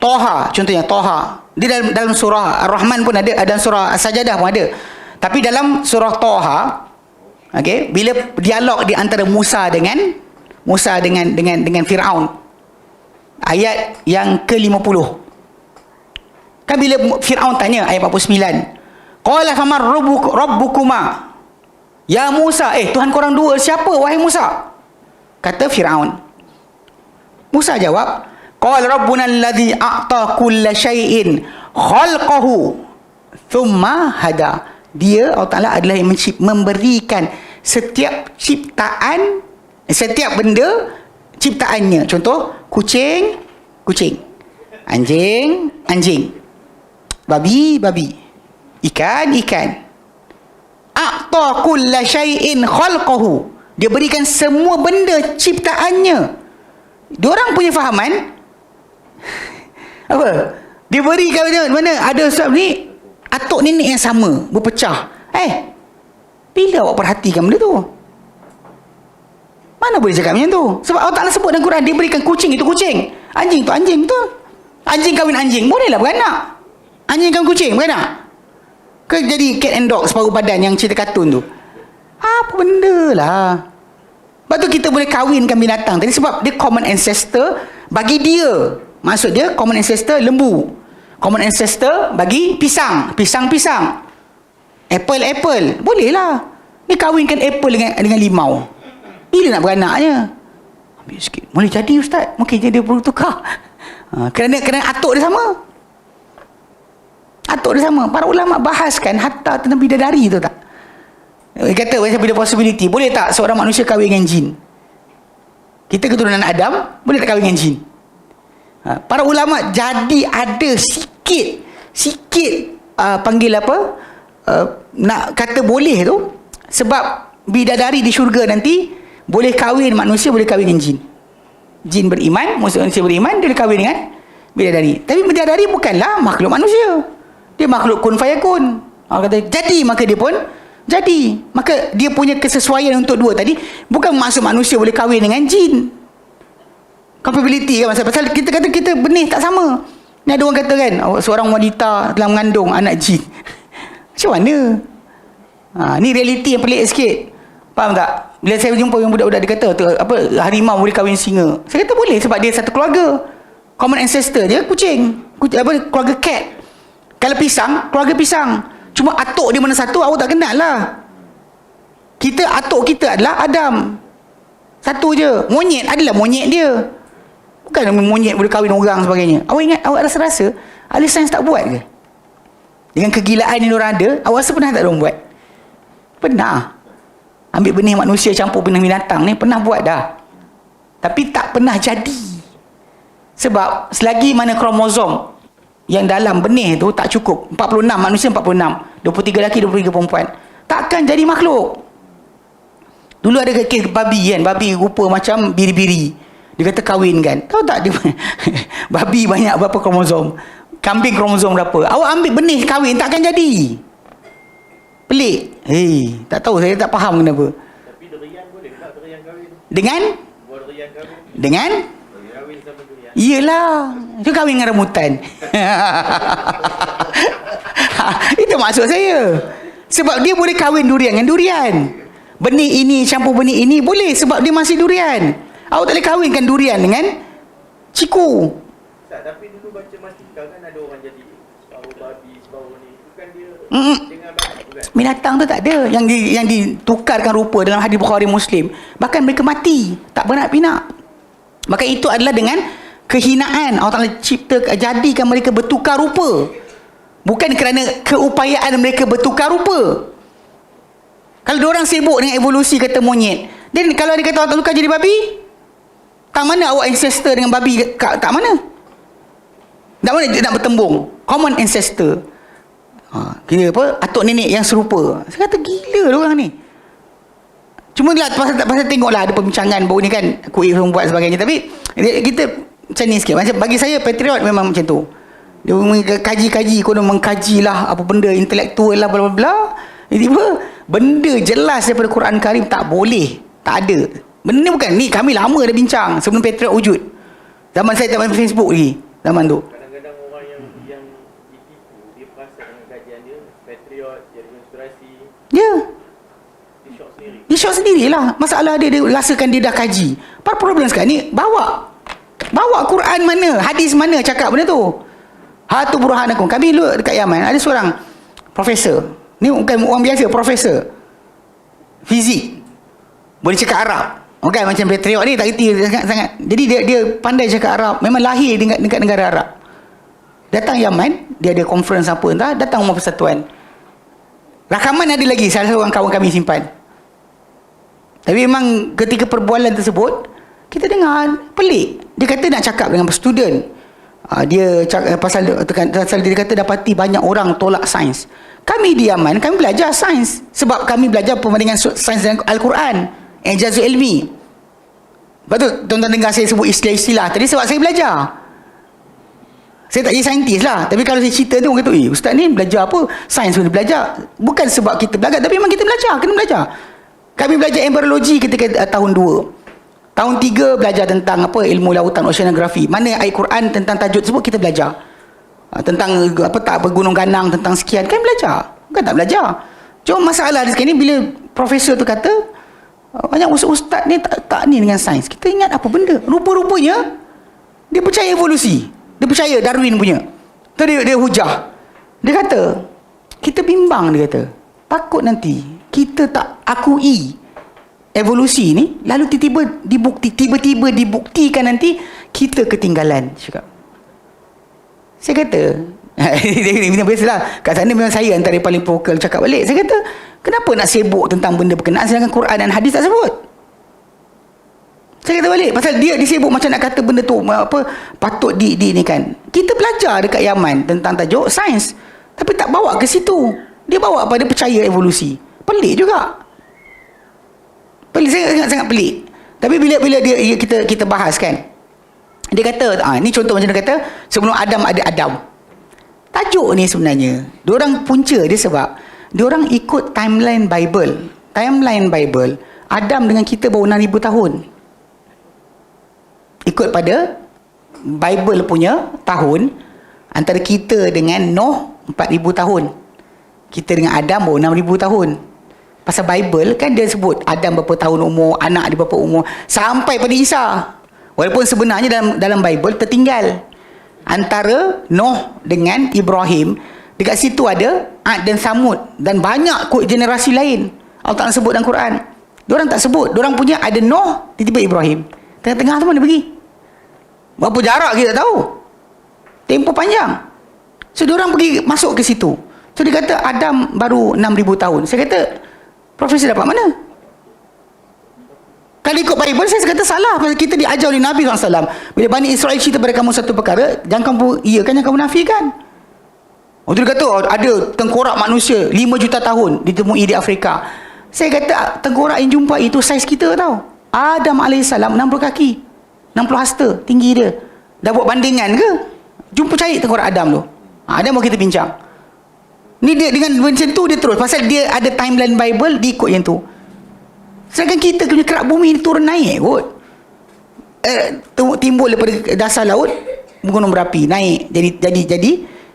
Toha, contohnya Toha. Dia dalam surah Ar-Rahman pun ada, dalam surah As-Sajadah pun ada. Tapi dalam surah Toha, okey, bila dialog di antara Musa dengan Firaun, ayat yang ke-50. Kan bila Firaun tanya ayat 49, qala famar rabbukuma ya Musa, Tuhan korang dua siapa wahai Musa? Kata Firaun. Musa jawab, qala rabbuna alladhi a'ta kulla syai'in khalqahu thumma hada. Dia Allah Ta'ala adalah yang memberikan setiap ciptaan, setiap benda ciptaannya. Contoh, kucing, anjing, babi, ikan. A'ta kulla syai'in khalqahu. Dia berikan semua benda ciptaannya. Diorang punya fahaman apa? Dia berikan mana ada sebab ni atuk nenek yang sama berpecah. Bila awak perhatikan benda tu? Mana boleh cakap macam tu? Sebab Allah Ta'ala sebut dalam Quran, dia berikan kucing itu kucing, anjing tu anjing, betul? Anjing kahwin anjing, bolehlah beranak. Anjing kahwin kucing, beranak. Ke jadi cat and dog separuh badan yang cerita kartun tu? Apa benda lah. Lepas tu kita boleh kahwinkan binatang tadi sebab dia common ancestor bagi dia. Maksud dia common ancestor lembu, common ancestor bagi pisang. Apple, boleh lah. Dia kahwinkan apple dengan limau. Bila nak beranaknya? Ambil sikit. Boleh jadi ustaz. Mungkin jadi perlu tukar. Kerana atuk dia sama. Para ulama bahaskan hatta tentang bidadari tu tak. Dia kata macam bila possibility, boleh tak seorang manusia kahwin dengan jin? Kita keturunan Adam, boleh tak kahwin dengan jin? Para ulama jadi ada sikit panggil apa? Nak kata boleh tu sebab bidadari di syurga nanti boleh kahwin manusia, boleh kahwin dengan jin. Jin beriman, manusia beriman, dia boleh kahwin dengan bidadari. Tapi bidadari bukanlah makhluk manusia. Dia makhluk kun fayakun. Allah kata jadi, maka dia pun jadi. Maka dia punya kesesuaian untuk dua tadi bukan maksud manusia boleh kahwin dengan jin. Compatibility kan, pasal kita kata kita benih tak sama. Ni ada orang kata kan, seorang wanita telah mengandung anak jin. Macam mana? Ni realiti yang pelik sikit. Faham tak? Bila saya jumpa yang budak-budak dia kata apa, harimau boleh kahwin singa. Saya kata boleh sebab dia satu keluarga. Common ancestor dia kucing, keluarga cat. Kalau pisang, keluarga pisang. Cuma atuk dia mana satu awak tak kenal lah. Atuk kita adalah Adam. Satu je. Monyet adalah monyet dia. Bukan monyet boleh kahwin orang sebagainya. Awak ingat, awak rasa ahli sains tak buat ke? Dengan kegilaan yang diorang ada, awak rasa pernah tak diorang buat? Pernah. Ambil benih manusia campur benih binatang ni, pernah buat dah. Tapi tak pernah jadi. Sebab selagi mana kromosom yang dalam benih tu tak cukup, 46 manusia 46, 23 lelaki 23 perempuan, takkan jadi makhluk. Dulu ada kes babi kan, babi rupa macam biri-biri, dia kata kahwin kan. Tahu tak dia babi banyak berapa kromosom, kambing kromosom berapa. Awak ambil benih kahwin takkan jadi. Pelik. Tak tahu, saya tak faham kenapa. Tapi durian boleh tak durian kahwin? Dengan Durian kahwin. dengan Kahwin sama durian. iyalah, itu kahwin dengan rambutan. Itu maksud saya. Sebab dia boleh kahwin durian dengan durian. Benih ini campur benih ini boleh sebab dia masih durian. Awak tak boleh kahwinkan durian dengan ciku. Ustaz, tapi dulu baca Mastika kan ada orang jadi separuh babi, separuh ni. Bukan dia dengan babi bukan? Binatang tu tak ada yang ditukarkan rupa dalam hadis Bukhari Muslim. Bahkan mereka mati, tak beranak-pinak. Maka itu adalah dengan kehinaan. Allah Ta'ala jadikan mereka bertukar rupa. Bukan kerana keupayaan mereka bertukar rupa. Kalau diorang sibuk dengan evolusi kata monyet, dan kalau dia kata Allah Ta'ala tukar jadi babi, Tak mana awak ancestor dengan babi? Tak mana? Tak mana dia nak bertembung? Common ancestor. Kira apa? Atuk nenek yang serupa. Saya kata gila orang ni. Cuma lah pasal tengoklah ada perbincangan baru ni kan, Kuih buat sebagainya. Tapi kita macam ni sikit. Macam bagi saya patriot memang macam tu. Dia kaji-kaji, konon mengkajilah apa benda intelektual lah bla bla bla. Tiba-tiba benda jelas daripada Quran Karim tak boleh, tak ada. Benda ni bukan ni, kami lama dah bincang sebelum patriot wujud. Zaman saya tak main Facebook lagi zaman tu. Kadang-kadang orang yang ditipu, dia perasan dengan kajian dia, patriot, jadi konspirasi. Ya. Dia syok sendiri. Dia syok sendirilah. Masalah dia rasakan dia dah kaji. Problem sekarang ni, bawa Quran mana, hadis mana cakap benda tu. Hatu burhanakum. Kami dulu dekat Yaman ada seorang profesor. Ni bukan orang biasa, profesor fizik. Boleh cakap Arab. Bukan macam patriot ni tak reti sangat. Jadi dia pandai cakap Arab. Memang lahir dekat negara Arab. Datang Yaman, dia ada conference apa entah, datang Ummah Persatuan. Rakaman ada lagi, salah seorang kawan kami simpan. Tapi memang ketika perbualan tersebut, kita dengar pelik. Dia kata nak cakap dengan student. Dia pasal dia kata dapati banyak orang tolak sains. Kami di Yaman, kami belajar sains sebab kami belajar perbandingan sains dan Al-Quran, ijazah ilmi. Lepas tu tuan-tuan dengar saya sebut istilah-istilah tadi sebab saya belajar. Saya tak jadi saintis lah, tapi kalau saya cerita tu orang kata, ustaz ni belajar apa? Sains pun belajar. Bukan sebab kita belajar, tapi memang kita belajar, kena belajar. Kami belajar embryologi ketika tahun 2. Tahun 3 belajar tentang apa, ilmu lautan, oceanografi. Mana ayat Quran tentang tajuk tersebut kita belajar. Tentang apa tak gunung ganang, tentang sekian kan belajar. Bukan tak belajar. Cuma masalah di sekarang ni bila profesor tu kata banyak ustaz ni tak ni dengan sains. Kita ingat apa benda? Rupa-rupanya dia percaya evolusi. Dia percaya Darwin punya. Tu dia hujah. Dia kata kita bimbang, dia kata. Takut nanti kita tak akui evolusi ni, lalu tiba-tiba dibuktikan nanti kita ketinggalan. Cakap. Saya kata, dia biasalah, kat sana memang saya antara yang paling vokal cakap balik. Saya kata, kenapa nak sibuk tentang benda berkenaan sedangkan Quran dan hadis tak sebut? Saya kata balik, pasal dia disibuk macam nak kata benda tu apa patut ni kan. Kita belajar dekat Yaman tentang tajuk sains, tapi tak bawa ke situ. Dia bawa pada percaya evolusi. Pelik juga. Pelik, sangat pelik. Tapi bila kita bahas kan, dia kata ni contoh macam dia kata sebelum Adam ada Adam. Tajuk ni sebenarnya diorang punca dia sebab diorang ikut timeline Bible. Adam dengan kita baru 6,000 tahun. Ikut pada Bible punya tahun, antara kita dengan Noh 4,000 tahun. Kita dengan Adam baru 6,000 tahun. Pasal Bible kan dia sebut Adam berapa tahun umur, anak dia berapa umur, sampai pada Isa. Walaupun sebenarnya dalam Bible tertinggal antara Noh dengan Ibrahim. Dekat situ ada Ad dan Samud dan banyak generasi lain. Allah Ta'ala sebut dalam Quran. Diorang tak sebut. Diorang punya ada Noh, tiba-tiba Ibrahim. Tengah-tengah tu mana pergi? Berapa jarak kita tak tahu. Tempoh panjang. So diorang pergi masuk ke situ. So dia kata Adam baru 6,000 tahun. Saya kata, profesor dapat mana? Kalau ikut Bible, saya kata salah. Pasal kita diajar oleh Nabi SAW. Bila Bani Israel cerita pada kamu satu perkara, jangan kamu iakan, jangan kamu nafikan. Dia kata ada tengkorak manusia 5 juta tahun ditemui di Afrika. Saya kata tengkorak yang jumpa itu saiz kita tau. Adam AS 60 kaki, 60 hasta tinggi dia. Dah buat bandingan ke? Jumpa cari tengkorak Adam tu. Adam mau kita bincang. Ni dia dengan macam tu dia terus. Pasal dia ada timeline Bible, dia ikut yang tu. Sedangkan kita punya kerak bumi ni turun naik kot. Timbul daripada dasar laut, gunung berapi, naik jadi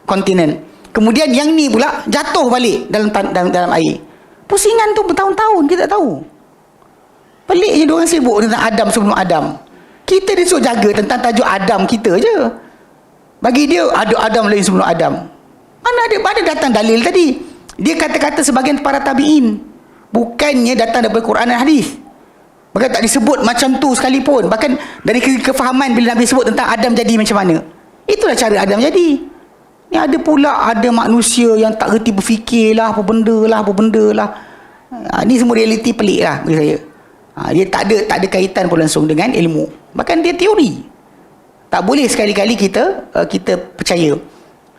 kontinen. Kemudian yang ni pula jatuh balik dalam air. Pusingan tu bertahun-tahun kita tak tahu. Peliknya diorang sibuk tentang Adam sebelum Adam. Kita disuruh jaga tentang tajuk Adam kita je. Bagi dia ada Adam lain sebelum Adam. Mana datang dalil tadi? Dia kata-kata sebagian para tabi'in. Bukannya datang daripada Quran dan hadis. Bahkan tak disebut macam tu sekalipun. Bahkan dari kefahaman bila Nabi sebut tentang Adam jadi macam mana. Itulah cara Adam jadi. Ni ada pula ada manusia yang tak reti berfikir lah, apa benda lah. Ni semua realiti pelik lah bagi saya. Dia tak ada kaitan pun langsung dengan ilmu. Bahkan dia teori. Tak boleh sekali-kali kita percaya.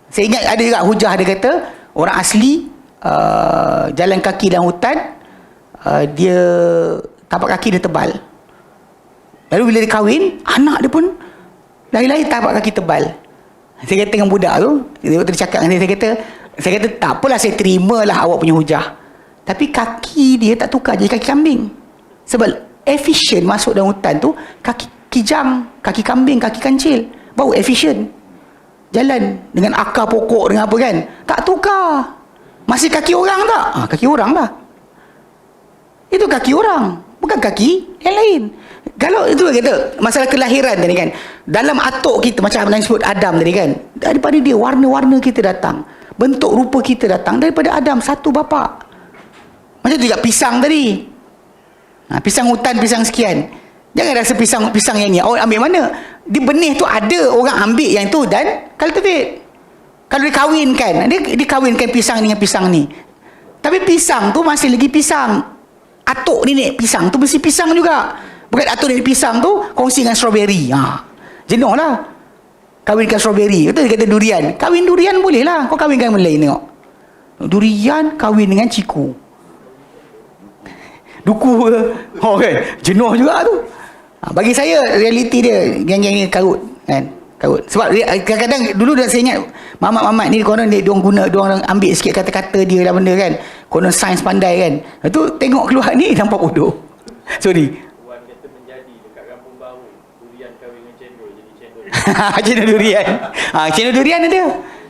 Saya ingat ada juga hujah, dia kata orang asli jalan kaki dalam hutan, dia tapak kaki dia tebal. Lalu bila dia kahwin, anak dia pun lahir-lahir tapak kaki tebal. Saya kata dengan budak tu, dia cakap dengan saya kata tak apalah, saya terimalah awak punya hujah. Tapi kaki dia tak tukar jadi kaki kambing. Sebab efisien masuk dalam hutan tu, kaki kijang, kaki kambing, kaki kancil. Baru efisien. Jalan dengan akar pokok dengan apa kan. Tak tukar. Masih kaki orang tak? Kaki orang lah. Itu kaki orang. Bukan kaki yang lain. Kalau itu kata, masalah kelahiran tadi kan. Dalam atuk kita, macam yang sebut Adam tadi kan. Daripada dia, warna-warna kita datang. Bentuk rupa kita datang daripada Adam, satu bapa. Macam tu juga pisang tadi. Pisang hutan, pisang sekian. Jangan rasa pisang yang ni orang ambil mana. Di benih tu ada orang ambil yang tu dan cultivate. Kalau dikawinkan, dia kahwinkan pisang ni dengan pisang ni. Tapi pisang tu masih lagi pisang. Atuk nenek pisang tu mesti pisang juga. Bukan atuk nenek pisang tu kongsi dengan strawberry. Jenuh lah. Kahwinkan strawberry. Betul dia kata durian. Kahwin durian boleh lah. Kau kahwinkan benda lain tengok. Durian kahwin dengan ciku. Duku ke? Kan? Jenuh juga tu. Bagi saya realiti dia geng-geng ni karut kan. Karut. Sebab kadang-kadang dulu saya ingat mamat-mamat ni konon dia orang ambil sikit kata-kata dia lah benda kan. Konon sains pandai kan. Lepas tengok keluar ni nampak bodoh. Sorry. Wan kata menjadi dekat Kampung Baru, durian kahwin dengan cendol jadi cendol. Cendol durian. Cendol durian ada.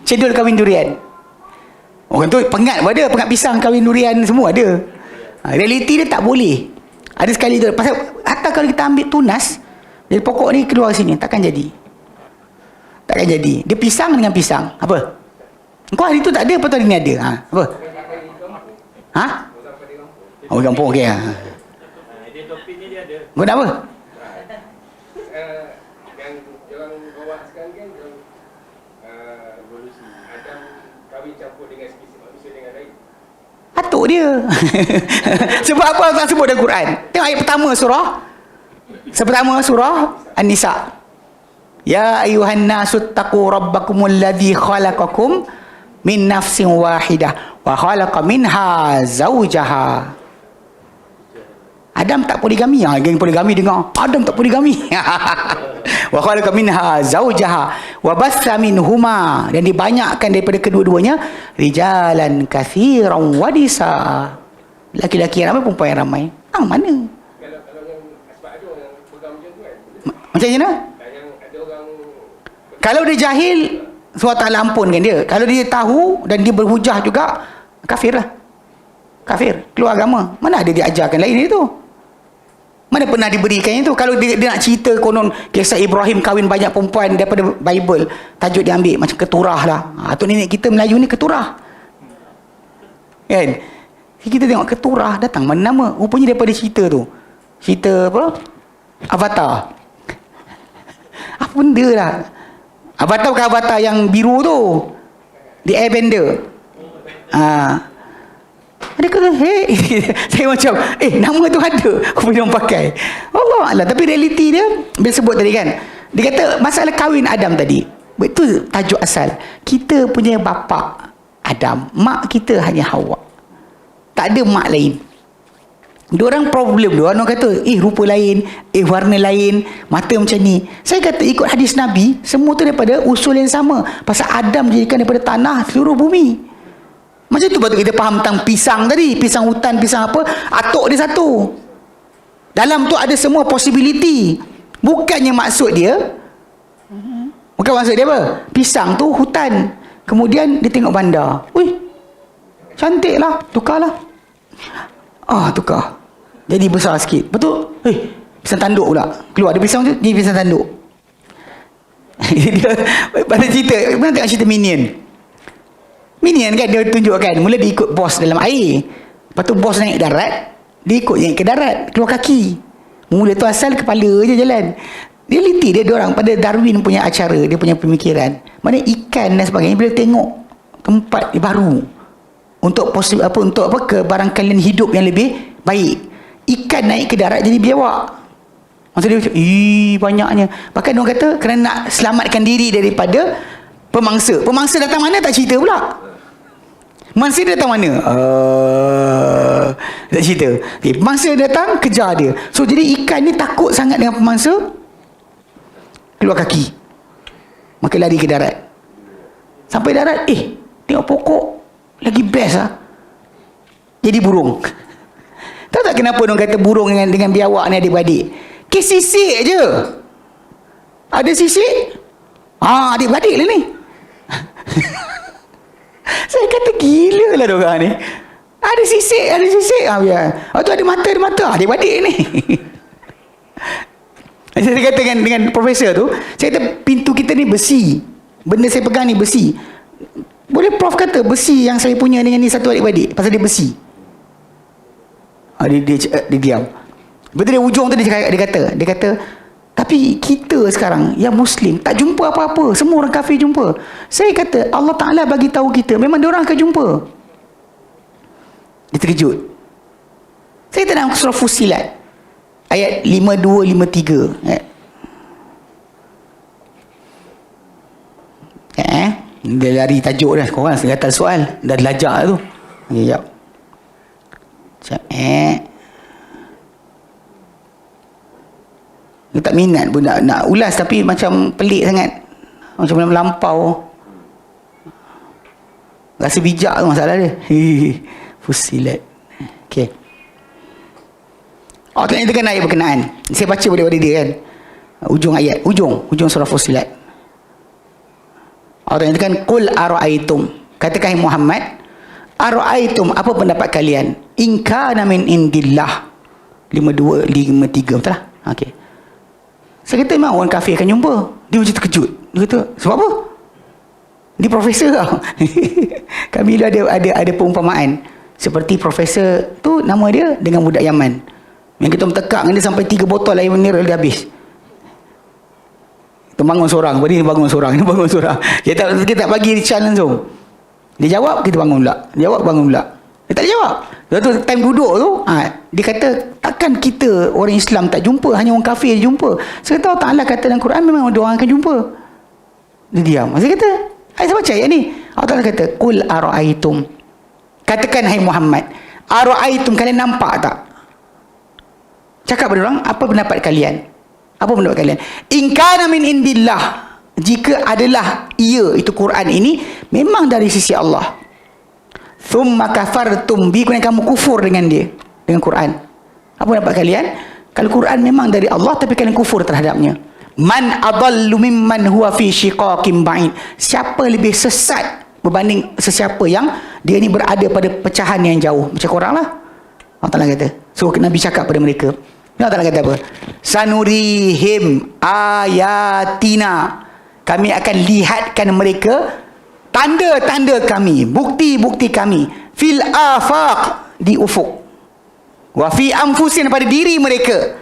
Cendol kahwin durian. Orang tu pengat pun ada, pengat pisang kahwin durian semua ada. Realiti dia tak boleh. Ada sekali tu pasal hatta kalau kita ambil tunas dari pokok ni keluar sini takkan jadi. Takkan jadi. Dia pisang dengan pisang. Apa? Kau hari tu tak ada, apa tu hari ni ada? Apa? Oh, kampung okey. Dia topik ni dia ada. Kau nak apa? Yang orang bawa sekarang kan evolusi. Adam kahwin campur dengan spesies manusia dengan lain. Patut dia. Sebab apa Allah sebut dalam Quran? Tengok ayat pertama surah An-Nisa. Ya ayuhan nasu taqu rabbakumul ladzi khalaqakum min nafsin wahidah wa khalaqa minha zawjaha. Adam tak poligami. Geng poligami dengar. Adam tak poligami. Wa khalaqa minha zawjaha wa bassa minhuma, dan dibanyakkan daripada kedua-duanya rijalan katsiran wa nisa. Laki-laki yang ramai, perempuan yang ramai. Mana? Kalau yang sebab ada orang pegang macam tu kan. Macam mana? Yang ada orang Kalau dia jahil, Allah Ta'ala ampunkan dia. Kalau dia tahu dan dia berhujah juga, kafir lah. Kafir. Keluar agama. Mana ada diajarkan lain itu? Mana pernah diberikan itu? Kalau dia nak cerita konon kisah Ibrahim kahwin banyak perempuan daripada Bible, tajuk dia ambil macam keturah lah. Atuk nenek kita Melayu ni keturah. Kan? Kita tengok keturah datang mana nama? Rupanya daripada cerita tu. Cerita apa? Avatar. Apa benda lah? Avatar bukan Avatar yang biru tu. The Airbender. Dia kata, saya macam, nama tu ada. Aku boleh pakai. Allah Allah. Tapi realiti dia, bila sebut tadi kan, dia kata, masalah kahwin Adam tadi, itu tajuk asal. Kita punya bapa Adam, mak kita hanya Hawa. Tak ada mak lain. Diorang problem dia. Orang kata, rupa lain, warna lain, mata macam ni. Saya kata, ikut hadis Nabi, semua tu daripada usul yang sama. Pasal Adam dijadikan daripada tanah seluruh bumi. Macam tu patut kita faham tentang pisang tadi. Pisang hutan, pisang apa, atuk dia satu. Dalam tu ada semua possibility. Bukannya maksud dia, bukan maksud dia apa? Pisang tu hutan. Kemudian dia tengok bandar. Wih, cantik lah, tukarlah. Tukar. Jadi besar sikit. Betul? Pisang tanduk pula. Keluar ada pisang tu, jadi pisang tanduk. Dia pada cerita, mana tengok cerita Minion kan, dia tunjukkan mula dia ikut bos dalam air, lepas tu bos naik darat, dia ikut naik ke darat, keluar kaki. Mula tu asal kepala je jalan. Realiti dia orang pada Darwin punya acara, dia punya pemikiran, mana ikan dan sebagainya bila tengok tempat baru untuk kebarangkalian hidup yang lebih baik, ikan naik ke darat jadi biawak. Maksud dia macam, banyaknya. Bahkan dia kata kerana nak selamatkan diri daripada pemangsa. Pemangsa datang mana tak cerita pula. Pemangsa datang mana? Tak cerita. Pemangsa datang, kejar dia. So jadi ikan ni takut sangat dengan pemangsa, keluar kaki, maka lari ke darat. Sampai darat, tengok pokok lagi best lah, jadi burung. Tahu tak kenapa orang kata burung dengan biawak ni adik-beradik? Kes sisik je. Ada sisik, adik-beradik lah ni. Saya kata gila lah diorang ni. Ada sisik. Biar. Tu ada mata, adik-beradik ni. Saya kata dengan profesor tu, saya kata pintu kita ni besi. Benda saya pegang ni besi. Boleh Prof kata besi yang saya punya dengan ni satu adik-beradik pasal dia besi. Dia diam. Betul dia ujung tu dia kata, tapi kita sekarang yang Muslim tak jumpa apa-apa. Semua orang kafir jumpa. Saya kata Allah Ta'ala bagi tahu kita memang dia orang akan jumpa. Dia terkejut. Saya kata dalam surah Fussilat ayat 52, 53. Dia lari tajuk dah. Korang kata soal dah lajak tu. Sekejap. Dia tak minat pun nak ulas, tapi macam pelik sangat, macam melampau. Rasa bijak tu masalah dia. Fussilat. Okey. Tak nyatakan ayat berkenaan. Saya baca pada dia kan. Ujung ayat, ujung surah Fussilat. Allah nyatakan qul ara'aitum, katakan Muhammad, ara'aitum, apa pendapat kalian, in kana min indillah. 52 53 betul lah. Okey. Saya kata memang orang kafir akan jumpa. Dia macam terkejut. Dia kata sebab apa? Dia profesor tau. Kami ada perumpamaan seperti profesor tu, nama dia dengan budak Yaman yang kita mentekak dengan dia sampai 3 botol air mineral dia habis. Kita bangun seorang, dia bangun seorang. Kita tak bagi challenge langsung. Dia jawab, kita bangun pula. Dia tak jawab. Lepas tu time duduk tu, dia kata takkan kita orang Islam tak jumpa, hanya orang kafir jumpa. Saya kata Allah Ta'ala kata dalam Quran memang dia orang akan jumpa. Dia diam. Saya kata, saya baca ayat ni. Allah Ta'ala kata, qul ara'aitum, katakan hai Muhammad, ara'aitum, kalian nampak tak? Cakap pada orang, apa pendapat kalian? In kana min indillah, jika adalah itu Quran ini memang dari sisi Allah, thumma kafartum bi, kemudian kamu kufur dengan dia, dengan Quran, apa pendapat kalian? Kalau Quran memang dari Allah tapi kalian kufur terhadapnya, man adallu mimman huwa fi shiqaqin ba'id, siapa lebih sesat berbanding sesiapa yang dia ni berada pada pecahan yang jauh macam korang lah. Allah Ta'ala kata, so Nabi cakap pada mereka, Allah Ta'ala kata apa? Sanurihim ayatina, kami akan lihatkan mereka tanda-tanda kami, bukti-bukti kami, fil afaq, di ufuk, wa fi anfusin, pada diri mereka,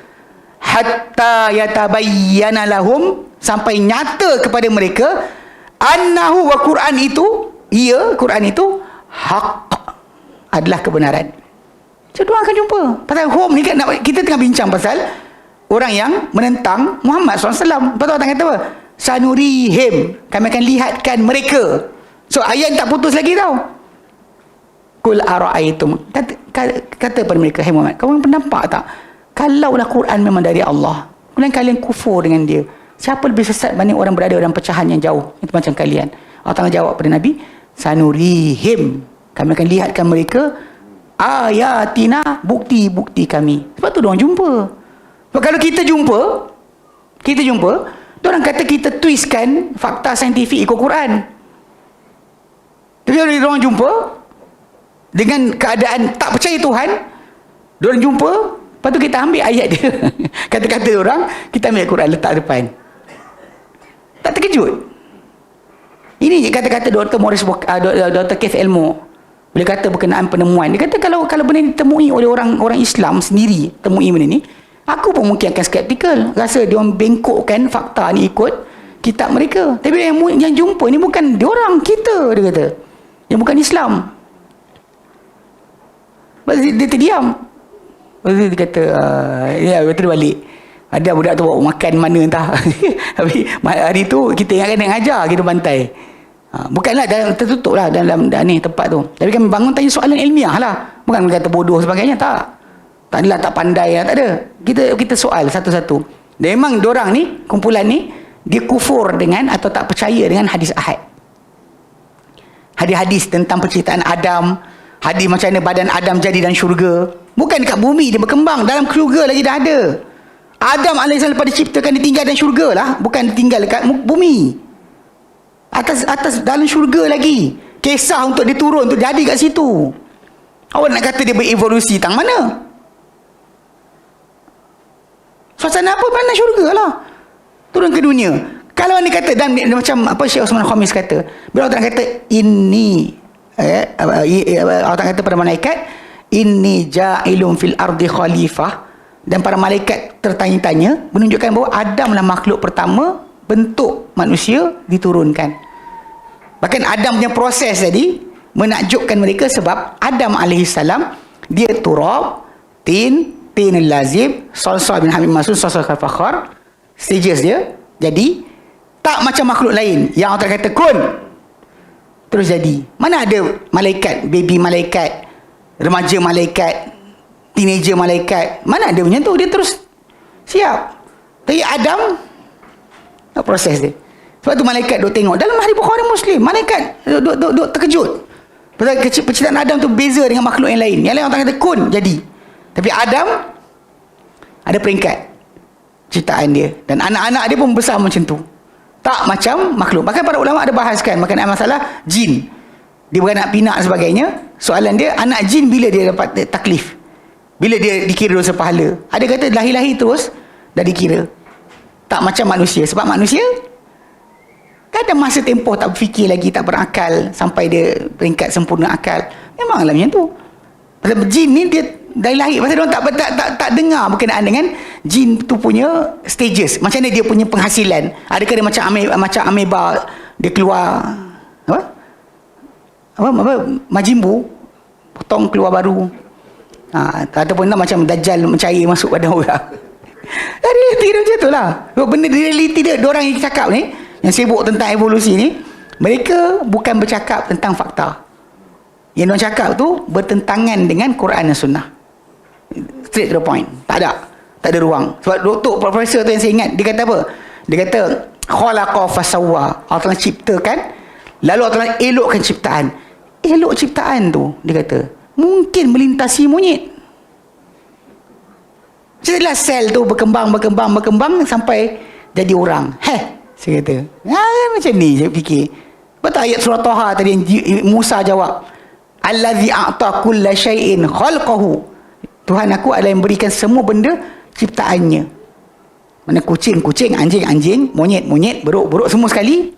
hatta yatabayyana lahum, sampai nyata kepada mereka, annahu, wa Quran itu, Quran itu haq, adalah kebenaran. So, diorang akan jumpa. Pasal home ni kan, kita tengah bincang pasal orang yang menentang Muhammad SAW. Lepas tu orang kata apa? Sanurihim, kami akan lihatkan mereka. So ayat tak putus lagi tau. Qul ara'aitum, kata pada mereka, hai Muhammad, kamu nampak tak, kalaulah Quran memang dari Allah, kemudian kalian kufur dengan dia, siapa lebih sesat banding orang berada dalam pecahan yang jauh, itu macam kalian. Allah Ta'ala jawab pada Nabi, sanurihim, kami akan lihatkan mereka ayatina, bukti-bukti kami. Sebab tu diorang jumpa. Sebab kalau kita jumpa, diorang kata kita twistkan fakta saintifik ikut Quran. Tapi kalau diorang jumpa dengan keadaan tak percaya Tuhan, diorang jumpa, lepas tu kita ambil ayat dia, kata-kata diorang, kita ambil Quran letak depan. Tak terkejut? Ini kata-kata Dr. Dr. Keith Elmore. Bila kata berkenaan penemuan, dia kata kalau benda ni ditemui oleh orang Islam sendiri, temui benda ni, aku pun mungkin akan skeptikal, rasa dia orang bengkokkan fakta ni ikut kitab mereka. Tapi yang jumpa ni bukan dia orang, kita, dia kata, yang bukan Islam. Dia terdiam. Lepas tu dia kata, ya, lepas tu dia balik. Ada budak tu bawa makan mana entah. Tapi hari tu kita ingatkan dia ngajar kita pantai. Bukanlah dalam tertutup lah dalam ni tempat tu. Tapi kami bangun tanya soalan ilmiah lah. Bukan kata bodoh sebagainya, tak. Tak adalah tak pandai lah, tak ada. Kita soal satu-satu. Dan memang diorang ni, kumpulan ni, dia kufur dengan atau tak percaya dengan hadis ahad. Hadis-hadis tentang penciptaan Adam, hadis macam mana badan Adam jadi dalam syurga. Bukan dekat bumi dia berkembang, dalam syurga lagi dah ada. Adam AS lepas diciptakan ditinggal dalam syurga lah, bukan ditinggal dekat bumi. Atas dalam syurga lagi. Kisah untuk dia turun, untuk jadi kat situ. Awak nak kata dia berevolusi tang mana? Suasana apa? Mana syurga lah. Turun ke dunia. Kalau anda kata, dan macam apa Syekh Osman Khamis kata, bila Allah kata ini, Allah kata pada malaikat, inni ja'ilun fil ardi khalifah, dan para malaikat tertanya-tanya, menunjukkan bahawa Adamlah makhluk pertama bentuk manusia diturunkan. Bahkan Adam punya proses tadi menakjubkan mereka, sebab Adam AS dia turab, tinul lazib, salsal bin hamid masun, salsal kal fakhar, stages dia. Jadi tak macam makhluk lain yang Allah kata kun, terus jadi. Mana ada malaikat, baby malaikat, remaja malaikat, teenager malaikat, mana ada macam tu, dia terus siap. Tapi Adam, proses dia. Sebab tu malaikat duk tengok dalam hadis Bukhari Muslim, malaikat duk terkejut. Pasal penciptaan Adam tu beza dengan makhluk yang lain. Yang lain orang kata kun, jadi. Tapi Adam ada peringkat ciptaan dia, dan anak-anak dia pun besar macam tu. Tak macam makhluk. Bahkan para ulama ada bahaskan mengenai masalah jin. Dia beranak pinak dan sebagainya. Soalan dia, anak jin bila dia dapat taklif? Bila dia dikira dosa pahala? Ada kata lahir-lahir terus dah dikira. Tak macam manusia. Sebab manusia kan ada masa tempoh tak berfikir lagi, tak berakal sampai dia peringkat sempurna akal. Memanglah macam tu. Pasal jin ni dia dari lahir, pasal dia tak dengar berkenaan dengan jin tu punya stages. Macam mana dia punya penghasilan? Adakah dia macam ameba, dia keluar apa majimbu, potong keluar baru. Ataupun macam dajjal mencair masuk badan orang. Realiti dia macam tu lah. Benda realiti dia, diorang yang cakap ni, yang sibuk tentang evolusi ni, mereka bukan bercakap tentang fakta. Yang diorang cakap tu bertentangan dengan Quran dan Sunnah. Straight to the point. Tak ada ruang. Sebab doktor, profesor tu yang saya ingat, dia kata apa? Dia kata khalaqa fasawwa. Allah Ta'ala ciptakan, lalu Allah Ta'ala elokkan ciptaan. Elok ciptaan tu, dia kata, mungkin melintasi monyet. Setelah sel tu berkembang sampai jadi orang. Saya kata, macam ni saya fikir. Betul ayat surah Taha tadi yang Musa jawab, allazi a'ta kulla syai'in khalqahu. Tuhan aku adalah yang berikan semua benda ciptaannya. Mana kucing, anjing, monyet, beruk, semua sekali.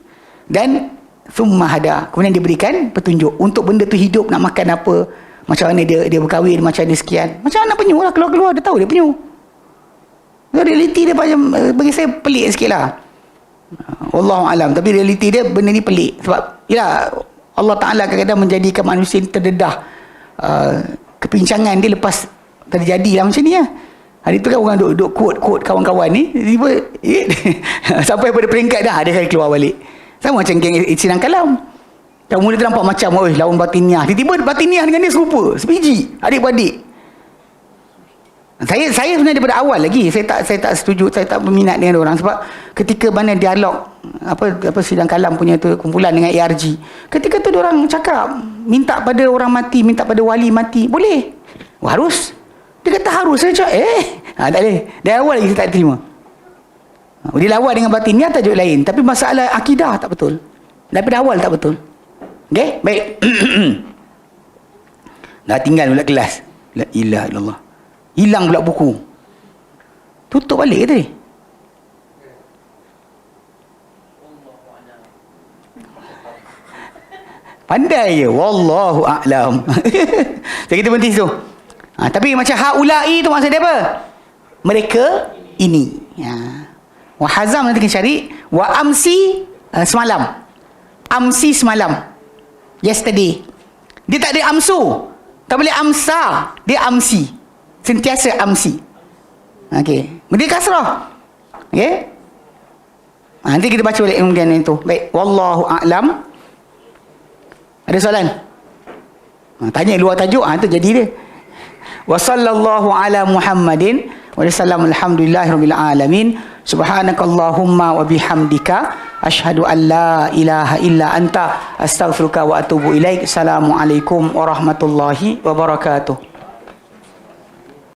Dan summa hada. Kemudian diberikan petunjuk untuk benda tu hidup, nak makan apa, macam mana dia berkahwin, macam mana sekian. Macam anak penyu lah, keluar dia tahu dia penyu. Realiti dia macam, bagi saya pelik sikit lah. Wallahualam. Tapi realiti dia benda ni pelik. Sebab yalah, Allah Ta'ala kadang-kadang menjadikan manusia terdedah kepincangan dia lepas terjadi lah macam ni lah. Hari tu kan orang duk quote kawan-kawan ni, tiba sampai pada peringkat dah dia kali keluar balik. Sama macam geng Sidang Kalam. Yang mula tu nampak macam lawan batiniah, tiba-tiba batiniah dengan dia serupa, sebiji, adik-beradik. Saya sebenarnya daripada awal lagi saya tak setuju, saya tak berminat dengan orang, sebab ketika mana dialog apa Sidang Kalam punya tu kumpulan dengan ARG, ketika tu orang cakap minta pada orang mati, minta pada wali mati, boleh? Harus? Dia kata harus. Saya cakap tak boleh. Dari awal lagi saya tak terima. Dia lawan dengan batinnya tajuk lain, tapi masalah akidah tak betul. Daripada awal tak betul. Okey, baik. Dah tinggal pula kelas. La ilaha illallah. Hilang pula buku. Tutup balik ke tadi? Pandai je. Wallahu a'lam. Jadi kita berhenti situ. Tapi macam haulai tu maksud dia apa? Mereka ini. Wa hazam nanti kita cari. Wa amsi semalam. Amsi semalam. Yesterday. Dia tak ada amsu. Tak boleh amsa. Dia amsi. Sentiasa amsi. Okey. Dia kasrah. Okey. Nanti kita baca balik kemudian itu. Baik. Wallahu a'lam. Ada soalan? Tanya luar tajuk. Itu jadi dia. Wa sallallahu ala Muhammadin wa sallam alhamdulillahirabbil alamin. Subhanakallahumma wa bihamdika asyhadu an la ilaha illa anta astaghfiruka wa atubu ilaik. Assalamualaikum warahmatullahi wabarakatuh.